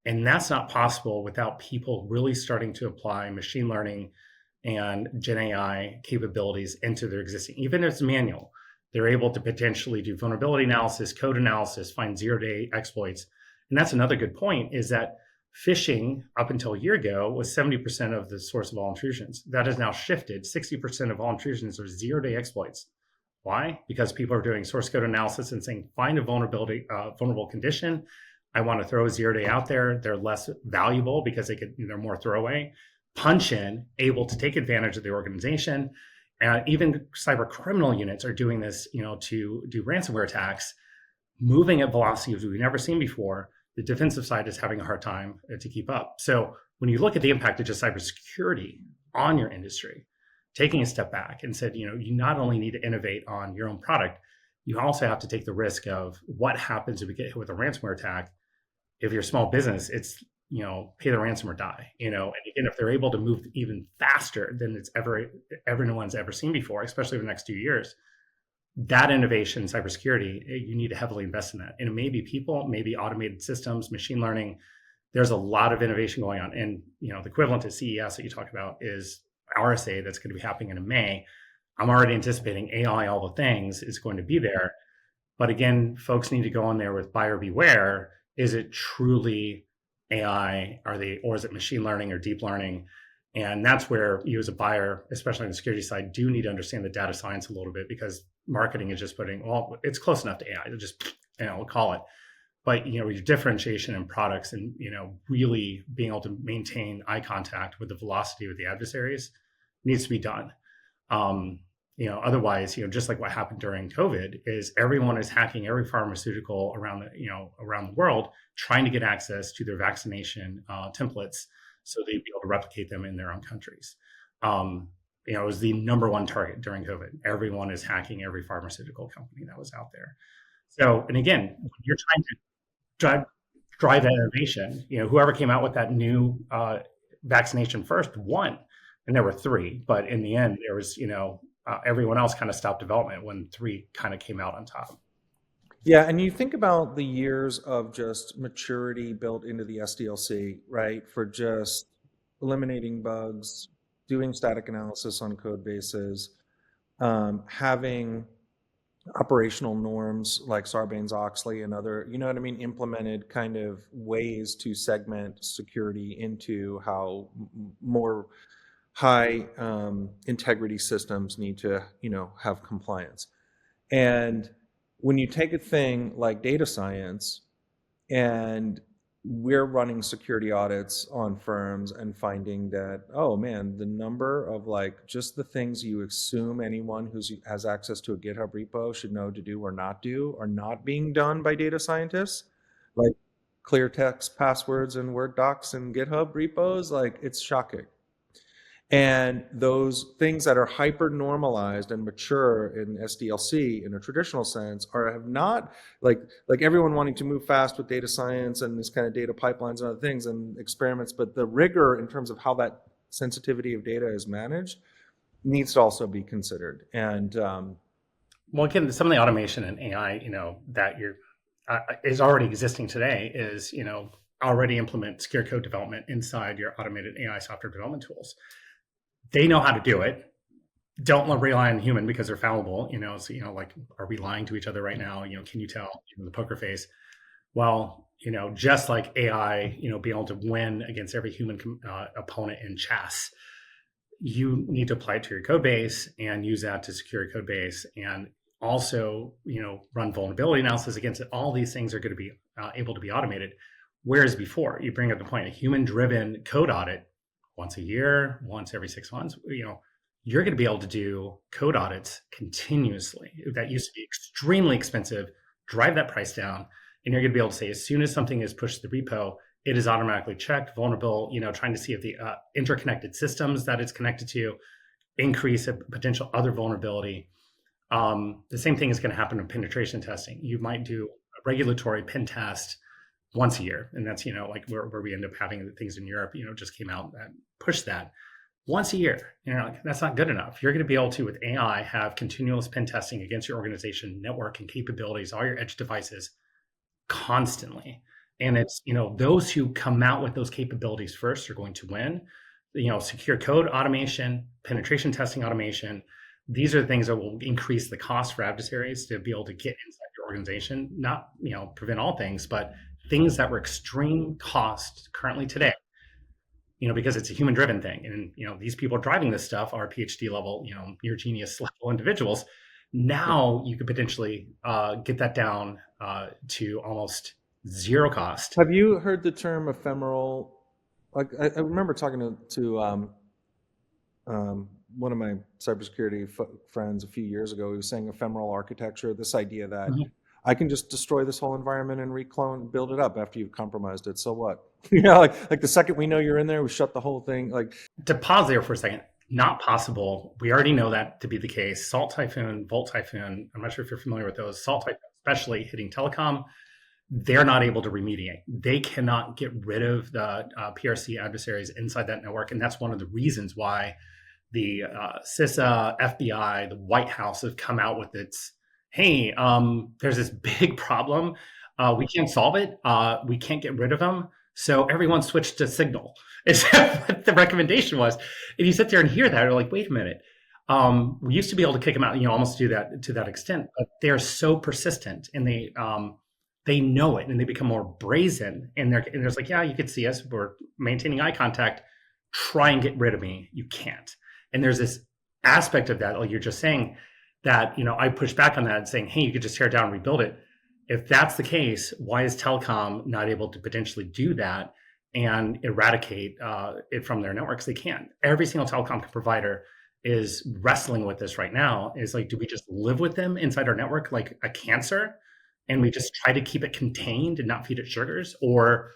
And that's not possible without people really starting to apply machine learning and Gen AI capabilities into their existing, even if it's manual. They're able to potentially do vulnerability analysis, code analysis, find zero-day exploits. And that's another good point, is that phishing up until a year ago was 70% of the source of all intrusions. That has now shifted. 60% of all intrusions are zero-day exploits. Why? Because people are doing source code analysis and saying, find a vulnerable condition. I want to throw a 0 day out there. They're less valuable because they're more throwaway. Punch in, able to take advantage of the organization. And even cyber criminal units are doing this, to do ransomware attacks, moving at velocities we've never seen before. The defensive side is having a hard time to keep up. So when you look at the impact of just cybersecurity on your industry, taking a step back and said, you not only need to innovate on your own product, you also have to take the risk of what happens if we get hit with a ransomware attack. If you're a small business, it's, pay the ransom or die, and again, if they're able to move even faster than everyone's ever seen before, especially over the next 2 years, that innovation, cybersecurity, you need to heavily invest in that. And it may be people, maybe automated systems, machine learning. There's a lot of innovation going on. And, the equivalent to CES that you talked about is RSA that's going to be happening in May. I'm already anticipating AI, all the things is going to be there. But again, folks need to go in there with buyer beware. Is it truly AI? Or is it machine learning or deep learning? And that's where you as a buyer, especially on the security side, do need to understand the data science a little bit, because marketing is just putting, well, it's close enough to AI. They'll just, we'll call it. But, your differentiation in products and, really being able to maintain eye contact with the velocity with the adversaries needs to be done. Otherwise, just like what happened during COVID, is everyone is hacking every pharmaceutical around the world, trying to get access to their vaccination templates so they'd be able to replicate them in their own countries. It was the number one target during COVID. Everyone is hacking every pharmaceutical company that was out there. So, and again, when you're trying to drive that innovation, whoever came out with that new vaccination first won, and there were 3, but in the end, there was, everyone else kind of stopped development when 3 kind of came out on top. Yeah, and you think about the years of just maturity built into the SDLC, right? For just eliminating bugs, doing static analysis on code bases, having operational norms like Sarbanes-Oxley and other, implemented kind of ways to segment security into how more high integrity systems need to, have compliance. And when you take a thing like data science, and we're running security audits on firms and finding that, oh man, the number of just the things you assume anyone who has access to a GitHub repo should know to do or not do are not being done by data scientists, like clear text passwords and Word docs and GitHub repos, it's shocking. And those things that are hyper normalized and mature in SDLC in a traditional sense have not, like everyone wanting to move fast with data science and this kind of data pipelines and other things and experiments, but the rigor in terms of how that sensitivity of data is managed needs to also be considered. And well, again, some of the automation and AI, that is already existing today is, already implement secure code development inside your automated AI software development tools. They know how to do it. Don't rely on human because they're fallible. So, are we lying to each other right now? Can you tell the poker face? Well, just like AI, being able to win against every human opponent in chess, you need to apply it to your code base and use that to secure your code base, and also, run vulnerability analysis against it. All these things are going to be able to be automated. Whereas before, you bring up the point, a human-driven code audit once a year, once every 6 months, you're going to be able to do code audits continuously. That used to be extremely expensive, drive that price down. And you're going to be able to say, as soon as something is pushed to the repo, it is automatically checked, vulnerable, trying to see if the interconnected systems that it's connected to increase a potential other vulnerability. The same thing is going to happen in penetration testing. You might do a regulatory pen test once a year. And that's, where we end up having things in Europe, just came out that push that once a year. That's not good enough. You're going to be able to, with AI, have continuous pen testing against your organization, network and capabilities, all your edge devices constantly. And it's, those who come out with those capabilities first are going to win. Secure code automation, penetration testing automation. These are the things that will increase the cost for adversaries to be able to get inside your organization, not, prevent all things, but things that were extreme cost currently today, because it's a human driven thing. And, these people driving this stuff are PhD level, near genius level individuals. Now you could potentially get that down to almost zero cost. Have you heard the term ephemeral? Like I remember talking to one of my cybersecurity friends a few years ago. He was saying ephemeral architecture, this idea that Mhm. I can just destroy this whole environment and reclone, build it up after you've compromised it. So what? You know, like the second we know you're in there, we shut the whole thing. Like, To pause there for a second, not possible. We already know that to be the case. Salt Typhoon, Volt Typhoon, I'm not sure if you're familiar with those. Salt Typhoon, especially hitting telecom, they're not able to remediate. They cannot get rid of the PRC adversaries inside that network. And that's one of the reasons why the CISA, FBI, the White House have come out with its, hey, there's this big problem. We can't solve it. We can't get rid of them. So everyone switched to Signal. Is what the recommendation was. And you sit there and hear that, you're like, wait a minute. We used to be able to kick them out, almost do that to that extent, but they're so persistent and they know it and they become more brazen. And there's like, yeah, you could see us. We're maintaining eye contact. Try and get rid of me. You can't. And there's this aspect of that, like you're just saying, that I push back on that, saying, hey, you could just tear it down and rebuild it. If that's the case, why is telecom not able to potentially do that and eradicate it from their networks? They can. Every single telecom provider is wrestling with this right now. Is like, do we just live with them inside our network like a cancer, and we just try to keep it contained and not feed it sugars, or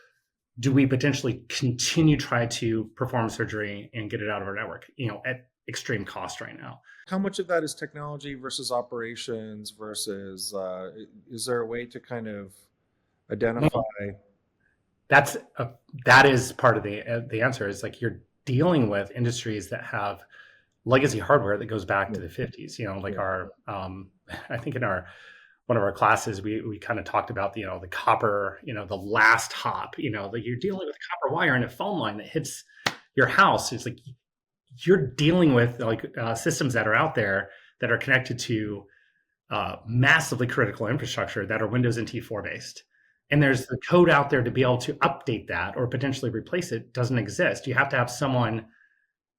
do we potentially continue try to perform surgery and get it out of our network, at extreme cost right now? how much of that is technology versus operations versus, is there a way to kind of identify? That's that is part of the answer. Is like you're dealing with industries that have legacy hardware that goes back to the 50s. Like Yeah. our I think in our one of our classes we kind of talked about the copper, the last hop, that you're dealing with copper wire and a phone line that hits your house. It's like you're dealing with like systems that are out there that are connected to massively critical infrastructure that are Windows NT 4 based. And there's the code out there to be able to update that or potentially replace it doesn't exist. You have to have someone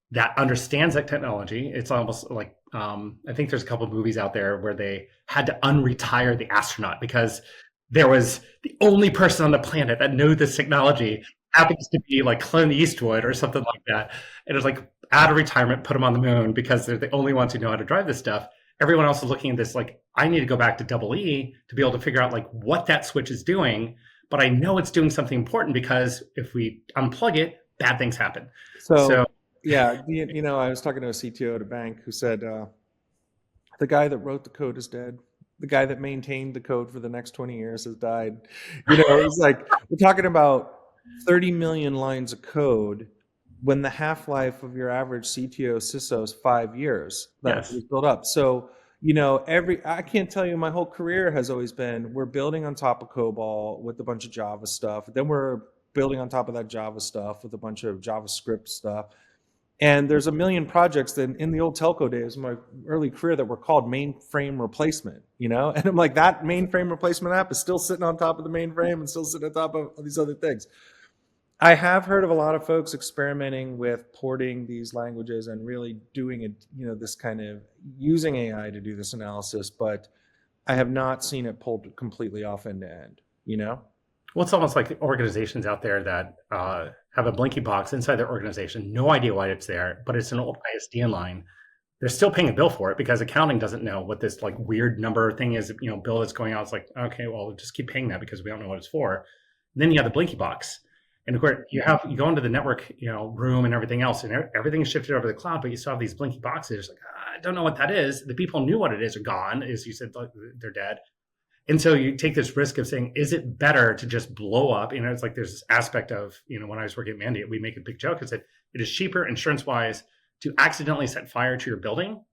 that understands that technology. It's almost like I think there's a couple of movies out there where they had to unretire the astronaut because there was the only person on the planet that knew this technology happens to be like Clint Eastwood or something like that. And it was like out of retirement, put them on the moon because they're the only ones who know how to drive this stuff. Everyone else is looking at this like, I need to go back to double E to be able to figure out like what that switch is doing. But I know it's doing something important because if we unplug it, bad things happen. So, yeah, I was talking to a CTO at a bank who said, the guy that wrote the code is dead. The guy that maintained the code for the next 20 years has died. It's like we're talking about 30 million lines of code when the half-life of your average CTO CISO is 5 years that Yes. was built up. So, I can't tell you, my whole career has always been, we're building on top of COBOL with a bunch of Java stuff. Then we're building on top of that Java stuff with a bunch of JavaScript stuff. And there's a million projects that in the old telco days, my early career, that were called mainframe replacement, And I'm like, that mainframe replacement app is still sitting on top of the mainframe and still sitting on top of these other things. I have heard of a lot of folks experimenting with porting these languages and really doing it, this kind of using AI to do this analysis, but I have not seen it pulled completely off end to end. Well, it's almost like organizations out there that have a blinky box inside their organization, no idea why it's there, but it's an old ISDN line. They're still paying a bill for it because accounting doesn't know what this like weird number thing is, bill that's going out. It's like, okay, well, we'll just keep paying that because we don't know what it's for. And then you have the blinky box. And of course, you go into the network, room and everything else, and everything is shifted over to the cloud, but you still have these blinky boxes. Like, I don't know what that is. The people who knew what it is are gone, as you said, they're dead. And so you take this risk of saying, is it better to just blow up? It's like there's this aspect of, when I was working at Mandate, we make a big joke and said, it is cheaper insurance wise to accidentally set fire to your building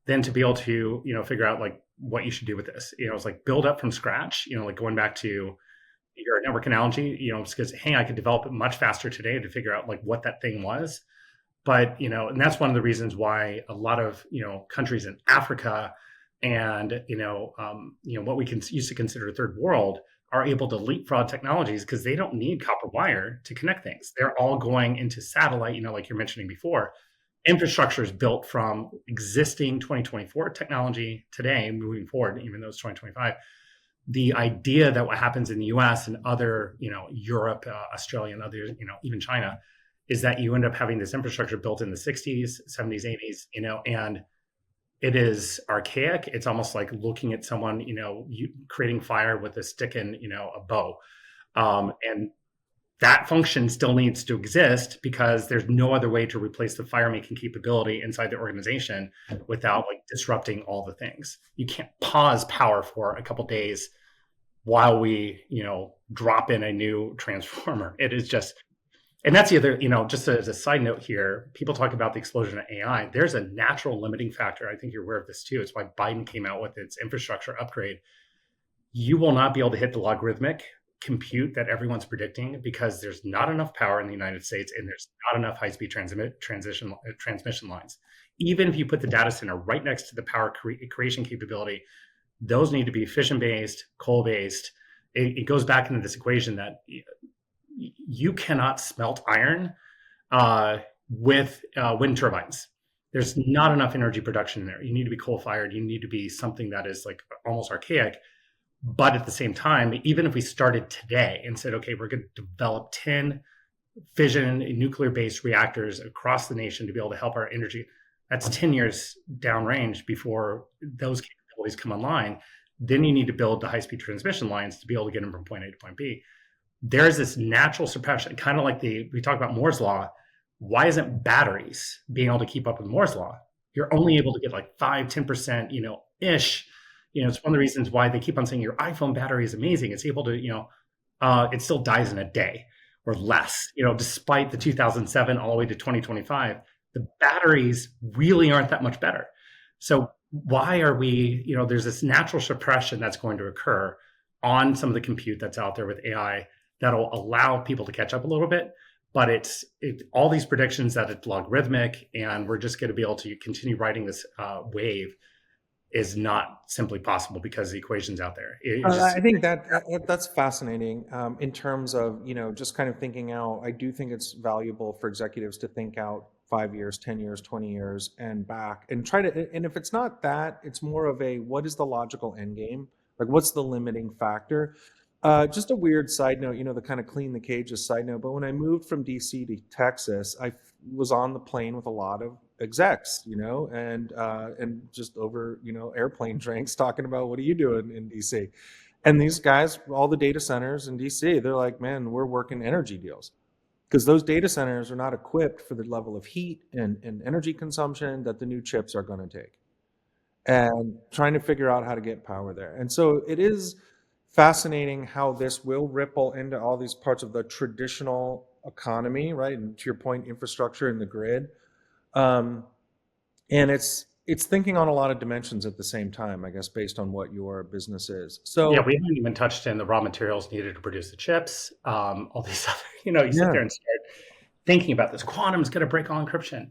than to be able to, figure out like what you should do with this. It's like build up from scratch, like going back to your network analogy, because, hey, I could develop it much faster today to figure out like what that thing was. But, and that's one of the reasons why a lot of, countries in Africa and what we can used to consider a third world are able to leapfrog technologies because they don't need copper wire to connect things. They're all going into satellite, like you're mentioning before. infrastructure is built from existing 2024 technology today, moving forward, even though it's 2025. The idea that what happens in the US and other, Europe, Australia, and other, even China, is that you end up having this infrastructure built in the 60s, 70s, 80s, and it is archaic. It's almost like looking at someone, creating fire with a stick and, a bow. And that function still needs to exist because there's no other way to replace the fire making capability inside the organization without like disrupting all the things. You can't pause power for a couple days while we, drop in a new transformer. It is just, and that's the other, just as a side note here, people talk about the explosion of AI. There's a natural limiting factor. I think you're aware of this too. It's why Biden came out with its infrastructure upgrade. You will not be able to hit the logarithmic compute that everyone's predicting because there's not enough power in the United States and there's not enough high-speed transmission lines. Even if you put the data center right next to the power creation capability, those need to be fission-based, coal-based. It goes back into this equation that you cannot smelt iron with wind turbines. There's not enough energy production there. You need to be coal-fired. You need to be something that is like almost archaic. But at the same time, even if we started today and said, okay, we're going to develop 10 fission nuclear-based reactors across the nation to be able to help our energy, that's 10 years downrange before those capabilities come online. Then you need to build the high-speed transmission lines to be able to get them from point A to point B. There's this natural suppression, kind of like we talk about Moore's Law. Why isn't batteries being able to keep up with Moore's Law? You're only able to get like 5-10%, ish. It's one of the reasons why they keep on saying your iPhone battery is amazing. It's able to, it still dies in a day or less, despite the 2007 all the way to 2025, the batteries really aren't that much better. So why are we, there's this natural suppression that's going to occur on some of the compute that's out there with AI that'll allow people to catch up a little bit. But it's all these predictions that it's logarithmic and we're just going to be able to continue riding this wave is not simply possible because the equation's out there. I think that's fascinating in terms of, just kind of thinking out. I do think it's valuable for executives to think out 5 years, 10 years, 20 years and back and try to, and if it's not that, it's more of a, what is the logical end game? Like what's the limiting factor? Just a weird side note, the kind of clean the cages side note, but when I moved from DC to Texas, I was on the plane with a lot of execs, and just over, airplane drinks talking about what are you doing in DC? And these guys, all the data centers in DC, they're like, man, we're working energy deals because those data centers are not equipped for the level of heat and energy consumption that the new chips are going to take, and trying to figure out how to get power there. And so it is fascinating how this will ripple into all these parts of the traditional economy, right? And to your point, infrastructure and the grid. And it's thinking on a lot of dimensions at the same time, I guess, based on what your business is. So yeah, we haven't even touched in the raw materials needed to produce the chips. All these other, you sit there and start thinking about this. Quantum's going to break all encryption.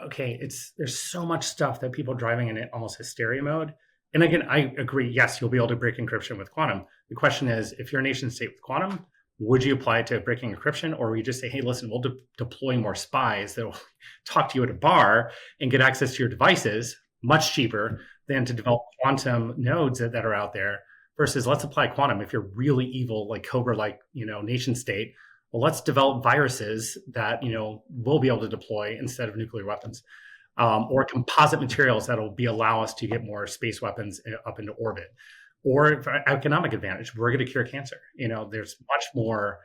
Okay, there's so much stuff that people are driving in almost hysteria mode. And again, I agree. Yes, you'll be able to break encryption with quantum. The question is, if you're a nation state with quantum, would you apply it to breaking encryption, or would you just say, hey, listen, we'll deploy more spies that will talk to you at a bar and get access to your devices much cheaper than to develop quantum nodes that are out there versus let's apply quantum. If you're really evil, like Cobra, like, nation state, well, let's develop viruses that, we'll be able to deploy instead of nuclear weapons. Or composite materials that'll allow us to get more space weapons up into orbit, or for economic advantage. We're going to cure cancer. There's much more,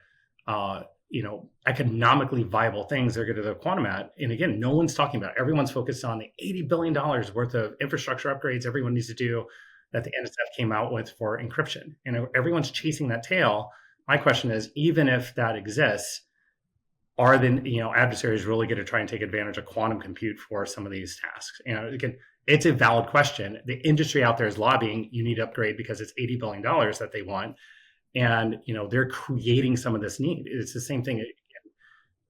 economically viable things they're going to do the quantum at. And again, no one's talking about it. Everyone's focused on the $80 billion worth of infrastructure upgrades everyone needs to do that the NSF came out with for encryption. Everyone's chasing that tail. My question is, even if that exists, are the adversaries really going to try and take advantage of quantum compute for some of these tasks? Again, it's a valid question. The industry out there is lobbying. You need to upgrade because it's $80 billion that they want, and they're creating some of this need. It's the same thing.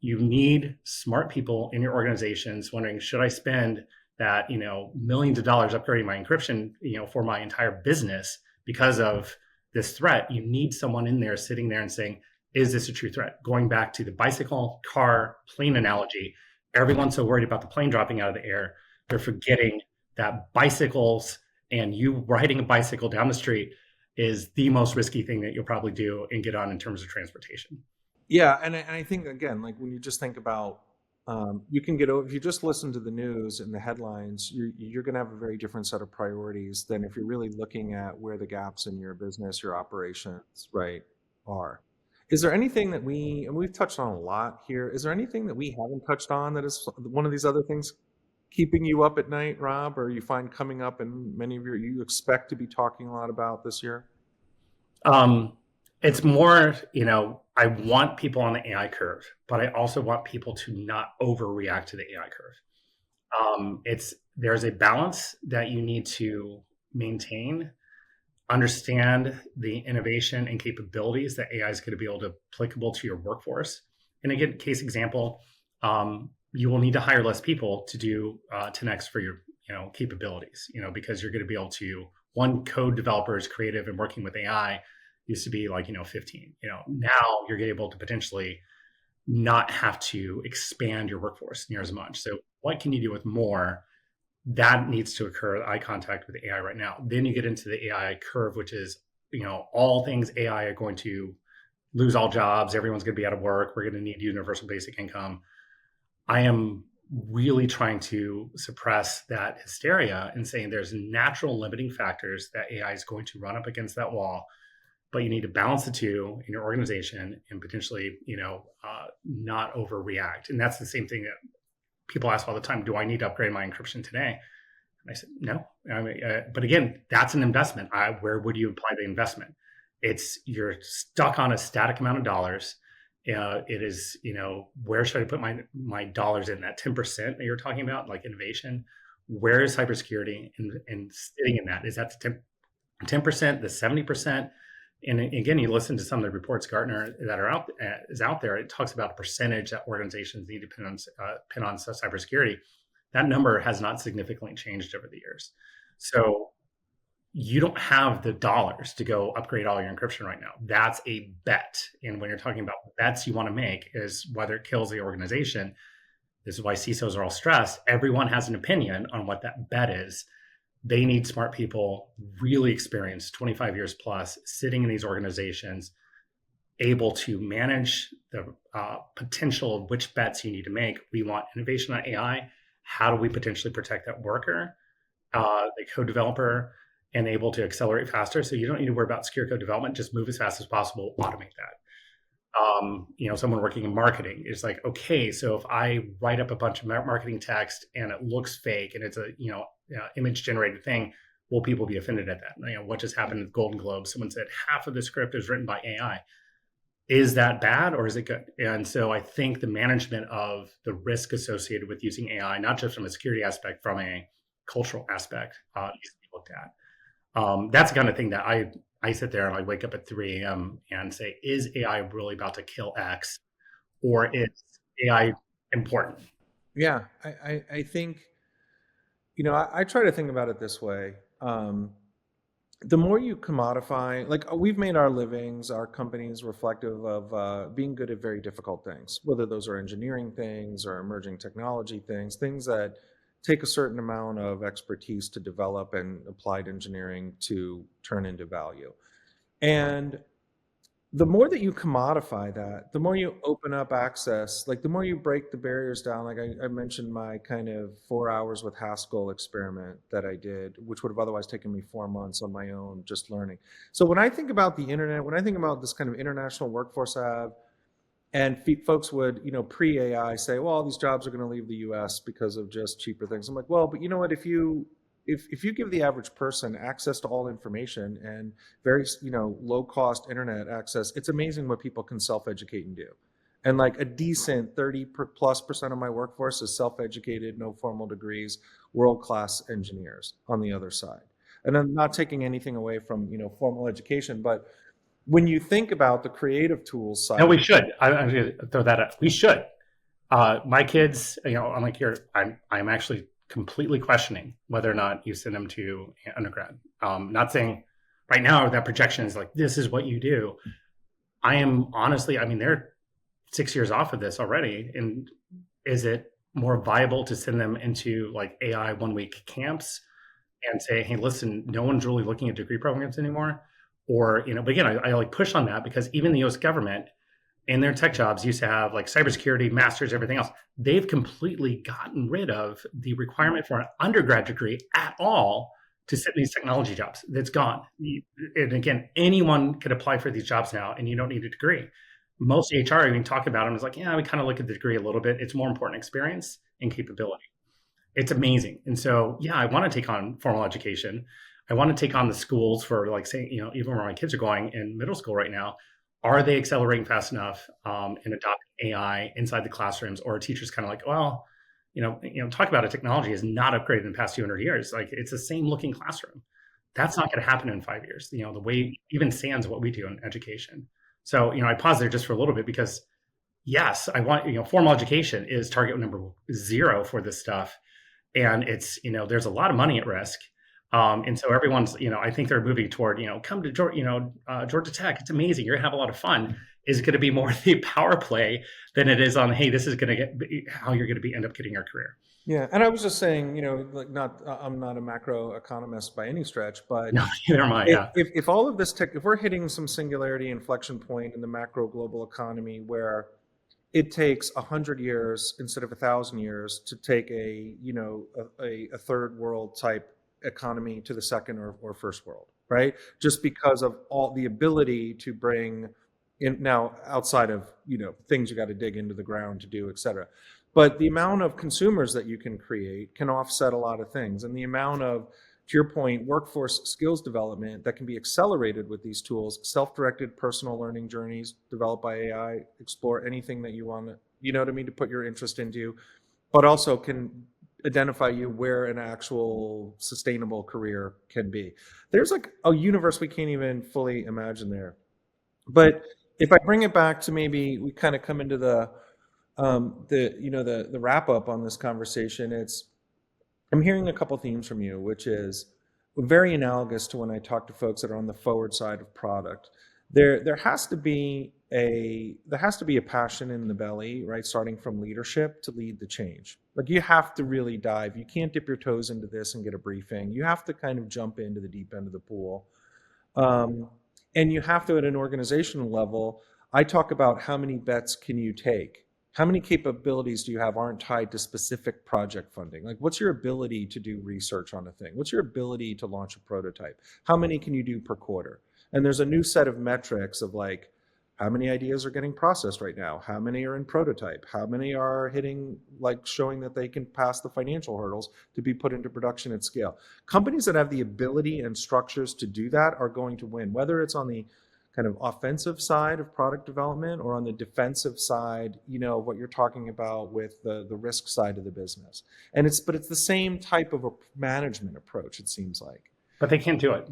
You need smart people in your organizations wondering, should I spend that millions of dollars upgrading my encryption for my entire business because of this threat? You need someone in there sitting there and saying, is this a true threat? Going back to the bicycle, car, plane analogy, everyone's so worried about the plane dropping out of the air, they're forgetting that bicycles and you riding a bicycle down the street is the most risky thing that you'll probably do and get on in terms of transportation. Yeah, and I think again, like when you just think about, you can get over if you just listen to the news and the headlines, you're going to have a very different set of priorities than if you're really looking at where the gaps in your business, your operations, right, are. Is there anything that and we've touched on a lot here, is there anything that we haven't touched on that is one of these other things keeping you up at night, Rob, or you find coming up in many of you expect to be talking a lot about this year? It's more, I want people on the AI curve, but I also want people to not overreact to the AI curve. There's a balance that you need to maintain, understand the innovation and capabilities that AI is going to be able to applicable to your workforce. And again, case example, you will need to hire less people to do 10x for your capabilities, because you're going to be able to, one, code developers creative and working with AI used to be like 15. Now you're able to potentially not have to expand your workforce near as much. So what can you do with more? That needs to occur, eye contact with AI right now. Then you get into the AI curve, which is, all things AI are going to lose all jobs. Everyone's going to be out of work. We're going to need universal basic income. I am really trying to suppress that hysteria and saying there's natural limiting factors that AI is going to run up against that wall, but you need to balance the two in your organization and potentially, not overreact. And that's the same thing that people ask all the time. Do I need to upgrade my encryption today? And I said, no. But again, that's an investment. Where would you apply the investment? You're stuck on a static amount of dollars. It is, where should I put my dollars in? That 10% that you're talking about, like innovation, where is cybersecurity and sitting in that? Is that the 10%, the 70%? And again, you listen to some of the reports Gartner that is out there. It talks about the percentage that organizations need to pin on cybersecurity. That number has not significantly changed over the years. So you don't have the dollars to go upgrade all your encryption right now. That's a bet. And when you're talking about bets you want to make, is whether it kills the organization. This is why CISOs are all stressed. Everyone has an opinion on what that bet is. They need smart people, really experienced, 25 years plus, sitting in these organizations, able to manage the potential of which bets you need to make. We want innovation on AI. How do we potentially protect that worker, the code developer, and able to accelerate faster? So you don't need to worry about secure code development. Just move as fast as possible, automate that. Someone working in marketing is like, okay, so if I write up a bunch of marketing text and it looks fake and it's a image generated thing, will people be offended at that? What just happened with Golden Globe? Someone said half of the script is written by AI. Is that bad or is it good? And so I think the management of the risk associated with using AI, not just from a security aspect, from a cultural aspect, needs to be looked at. That's the kind of thing that I sit there and I wake up at 3 a.m. and say, is AI really about to kill X, or is AI important? Yeah, I think, I try to think about it this way. The more you commodify, like we've made our livings, our companies reflective of being good at very difficult things, whether those are engineering things or emerging technology things that take a certain amount of expertise to develop and applied engineering to turn into value. And the more that you commodify that, the more you open up access, like the more you break the barriers down. Like I mentioned my kind of 4 hours with Haskell experiment that I did, which would have otherwise taken me 4 months on my own, just learning. So when I think about the internet, when I think about this kind of international workforce I have, and folks would, pre-AI say, well, all these jobs are going to leave the US because of just cheaper things. I'm like, well, but you know what, if you give the average person access to all information and very, low cost internet access, it's amazing what people can self-educate and do. And like a decent 30+% of my workforce is self-educated, no formal degrees, world-class engineers on the other side. And I'm not taking anything away from, formal education, but when you think about the creative tools side. No, we should. I'm going to throw that up. We should. My kids, unlike I'm actually completely questioning whether or not you send them to undergrad. Not saying right now that projection is like, this is what you do. I am honestly, they're 6 years off of this already. And is it more viable to send them into like AI 1 week camps and say, hey, listen, no one's really looking at degree programs anymore. Or, but again, I like push on that because even the US government in their tech jobs used to have like cybersecurity, masters, everything else. They've completely gotten rid of the requirement for an undergrad degree at all to sit in these technology jobs. That's gone. And again, anyone could apply for these jobs now, and you don't need a degree. Most HR even talk about them is like, yeah, we kind of look at the degree a little bit. It's more important experience and capability. It's amazing. And so, yeah, I want to take on formal education. I want to take on the schools for like saying, even where my kids are going in middle school right now, are they accelerating fast enough in adopting AI inside the classrooms, or are teachers kind of like, well, talk about a technology is not upgraded in the past 200 years. Like it's the same looking classroom. That's not going to happen in 5 years. The way even SANS what we do in education. So, I pause there just for a little bit because yes, I want, formal education is target number 0 for this stuff. And it's, there's a lot of money at risk. And so everyone's, I think they're moving toward, come to Georgia Tech. It's amazing. You're gonna have a lot of fun. Is going to be more the power play than it is on, hey, this is going to get how you're going to end up getting your career. Yeah, and I was just saying, like I'm not a macro economist by any stretch, but no, neither am I. Yeah. If all of this tech, if we're hitting some singularity inflection point in the macro global economy where it takes 100 years instead of 1,000 years to take a third world type economy to the second or first world, right? Just because of all the ability to bring in now outside of things you got to dig into the ground to do, et cetera. But the amount of consumers that you can create can offset a lot of things, and the amount of, to your point, workforce skills development that can be accelerated with these tools, self-directed personal learning journeys developed by AI, explore anything that you want to, to put your interest into, but also can identify you where an actual sustainable career can be. There's like a universe we can't even fully imagine there. But if I bring it back to maybe we kind of come into the wrap up on this conversation, I'm hearing a couple themes from you, which is very analogous to when I talk to folks that are on the forward side of product. There has to be a passion in the belly, right? Starting from leadership to lead the change. Like you have to really dive. You can't dip your toes into this and get a briefing. You have to kind of jump into the deep end of the pool. And you have to, at an organizational level, I talk about how many bets can you take? How many capabilities do you have aren't tied to specific project funding? Like what's your ability to do research on a thing? What's your ability to launch a prototype? How many can you do per quarter? And there's a new set of metrics of like, how many ideas are getting processed right now? How many are in prototype? How many are hitting, like showing that they can pass the financial hurdles to be put into production at scale? Companies that have the ability and structures to do that are going to win, whether it's on the kind of offensive side of product development or on the defensive side, what you're talking about with the risk side of the business. And it's the same type of a management approach, it seems like. But they can't do it.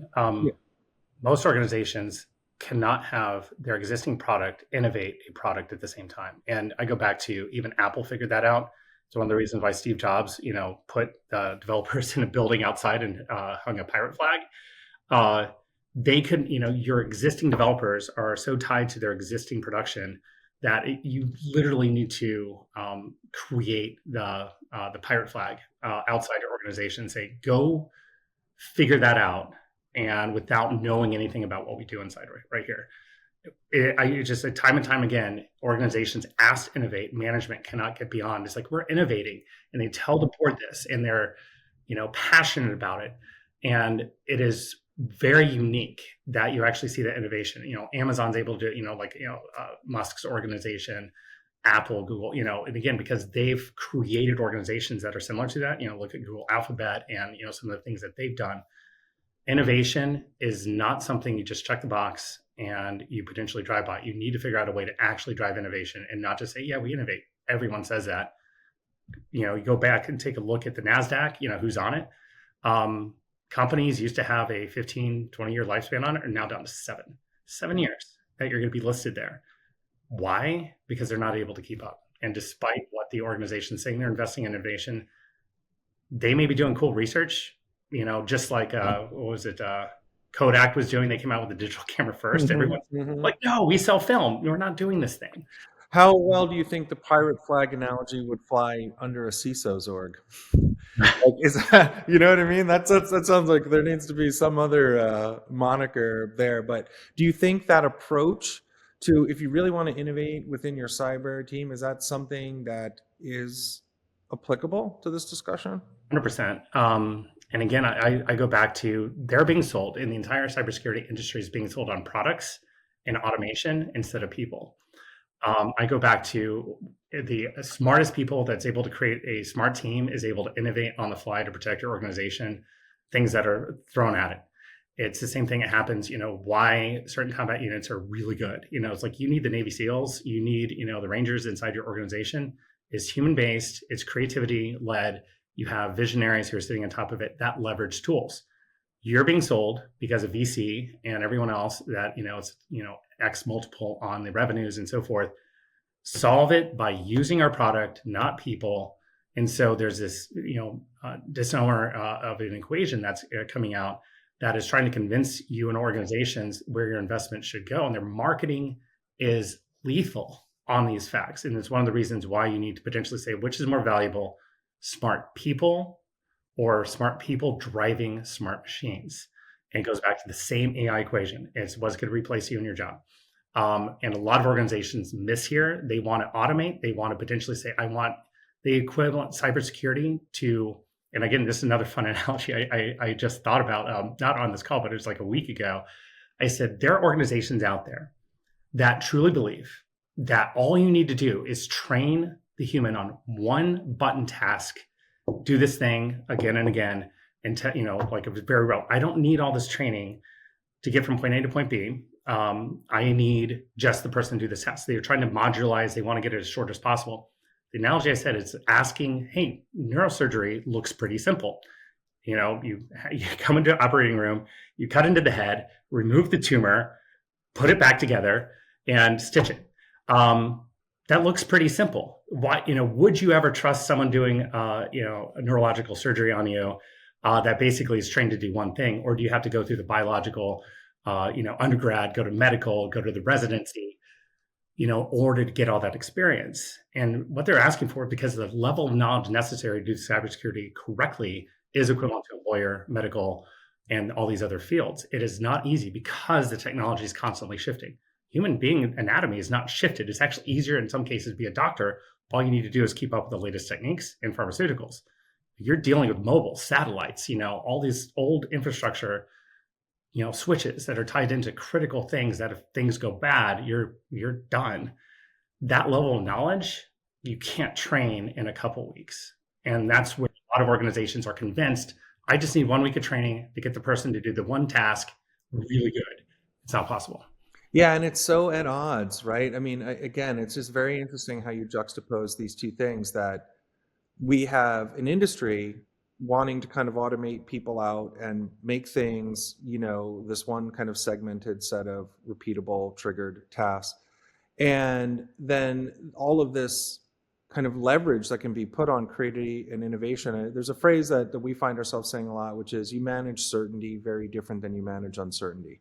Most organizations cannot have their existing product innovate a product at the same time. And I go back to even Apple figured that out. It's one of the reasons why Steve Jobs, put developers in a building outside and hung a pirate flag. They couldn't, your existing developers are so tied to their existing production that you literally need to create the pirate flag outside your organization. Say, go figure that out, and without knowing anything about what we do inside right here. I just said time and time again, organizations ask to innovate, management cannot get beyond. It's like, we're innovating, and they tell the board this, and they're, passionate about it. And it is very unique that you actually see that innovation. Amazon's able to do, Musk's organization, Apple, Google, and again, because they've created organizations that are similar to that, look at Google Alphabet and, some of the things that they've done. Innovation is not something you just check the box and you potentially drive by. You need to figure out a way to actually drive innovation and not just say, yeah, we innovate. Everyone says that. You go back and take a look at the NASDAQ, who's on it. Companies used to have a 15, 20-year lifespan on it, are now down to 7 years that you're going to be listed there. Why? Because they're not able to keep up. And despite what the organization's saying they're investing in innovation, they may be doing cool research, just like, Kodak was doing. They came out with the digital camera first. Everyone's like, no, we sell film. We're not doing this thing. How well do you think the pirate flag analogy would fly under a CISO's org? Like, is that, you know what I mean? That sounds like there needs to be some other moniker there. But do you think that approach to, if you really want to innovate within your cyber team, is that something that is applicable to this discussion? 100%. And again, I go back to they're being sold in the entire cybersecurity industry is being sold on products and automation instead of people. I go back to the smartest people that's able to create a smart team is able to innovate on the fly to protect your organization, things that are thrown at it. It's the same thing that happens, why certain combat units are really good. It's like you need the Navy SEALs, you need, the Rangers inside your organization. It's human based, it's creativity led. You have visionaries who are sitting on top of it that leverage tools. You're being sold because of VC and everyone else that, it's, X multiple on the revenues and so forth. Solve it by using our product, not people. And so there's this, dishonor of an equation that's coming out that is trying to convince you and organizations where your investment should go. And their marketing is lethal on these facts. And it's one of the reasons why you need to potentially say, which is more valuable, smart people or smart people driving smart machines? And it goes back to the same AI equation. It's what's going to replace you in your job. And a lot of organizations miss here. They want to automate. They want to potentially say, I want the equivalent cybersecurity to, and again, this is another fun analogy I just thought about, not on this call, but it was like a week ago. I said, there are organizations out there that truly believe that all you need to do is train the human on one button task, do this thing again and again, and like it was very well. I don't need all this training to get from point A to point B. I need just the person to do this task. They're trying to modularize. They want to get it as short as possible. The analogy I said is asking, hey, neurosurgery looks pretty simple. You come into an operating room, you cut into the head, remove the tumor, put it back together, and stitch it. That looks pretty simple. Why, would you ever trust someone doing, a neurological surgery on you that basically is trained to do one thing, or do you have to go through the biological, undergrad, go to medical, go to the residency, order to get all that experience? And what they're asking for, because the level of knowledge necessary to do cybersecurity correctly is equivalent to a lawyer, medical, and all these other fields. It is not easy because the technology is constantly shifting. Human being anatomy is not shifted. It's actually easier in some cases to be a doctor. All you need to do is keep up with the latest techniques in pharmaceuticals. You're dealing with mobile satellites, all these old infrastructure, switches that are tied into critical things that if things go bad, you're done. That level of knowledge, you can't train in a couple weeks. And that's where a lot of organizations are convinced, I just need 1 week of training to get the person to do the one task really good. It's not possible. Yeah, and it's so at odds, right? I mean, again, it's just very interesting how you juxtapose these two things, that we have an industry wanting to kind of automate people out and make things, this one kind of segmented set of repeatable triggered tasks. And then all of this kind of leverage that can be put on creativity and innovation. There's a phrase that we find ourselves saying a lot, which is you manage certainty very different than you manage uncertainty.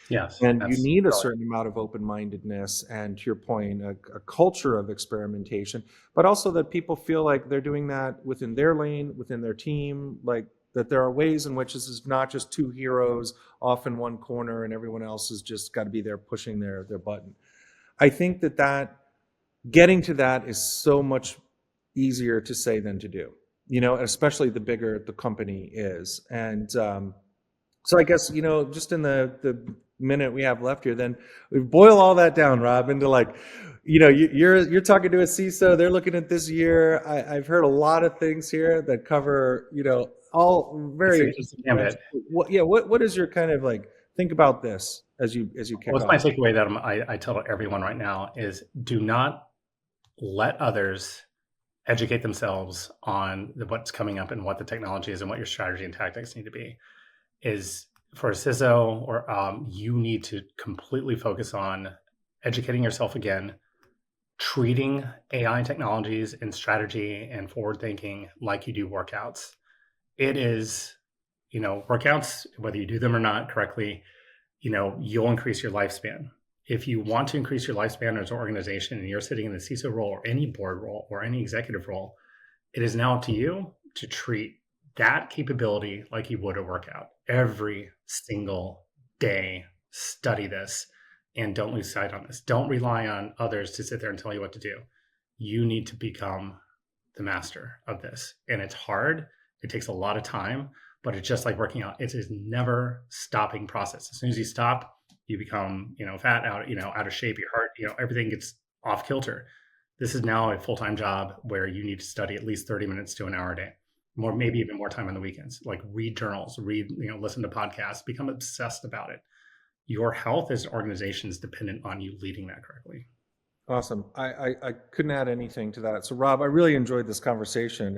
Yes. And you need a certain amount of open-mindedness and, to your point, a culture of experimentation, but also that people feel like they're doing that within their lane, within their team, like that there are ways in which this is not just two heroes off in one corner and everyone else has just got to be there pushing their button. I think that getting to that is so much easier to say than to do, especially the bigger the company is. And so I guess, just in the minute we have left here, then we boil all that down, Rob, into like, you're talking to a CISO, they're looking at this year. I've heard a lot of things here that cover, all very what is your kind of like, think about this as you kick off? What's my takeaway that I tell everyone right now is do not let others educate themselves on what's coming up and what the technology is and what your strategy and tactics need to be. Is for a CISO or you need to completely focus on educating yourself again, treating AI technologies and strategy and forward thinking like you do workouts. It is, workouts, whether you do them or not correctly, you'll increase your lifespan. If you want to increase your lifespan as an organization and you're sitting in the CISO role or any board role or any executive role, it is now up to you to treat that capability like you would a workout. Every single day, study this and don't lose sight on this. Don't rely on others to sit there and tell you what to do. You need to become the master of this. And it's hard. It takes a lot of time, but it's just like working out. It is never stopping process. As soon as you stop, you become, fat, out of shape, your heart, everything gets off kilter. This is now a full-time job where you need to study at least 30 minutes to an hour a day, more, maybe even more time on the weekends. Like read journals, listen to podcasts, become obsessed about it. Your health as an organization is dependent on you leading that correctly. Awesome. I couldn't add anything to that. So Rob, I really enjoyed this conversation.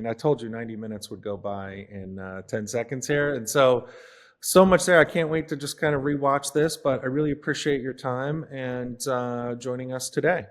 I told you 90 minutes would go by in 10 seconds here. And so much there. I can't wait to just kind of rewatch this, but I really appreciate your time and joining us today.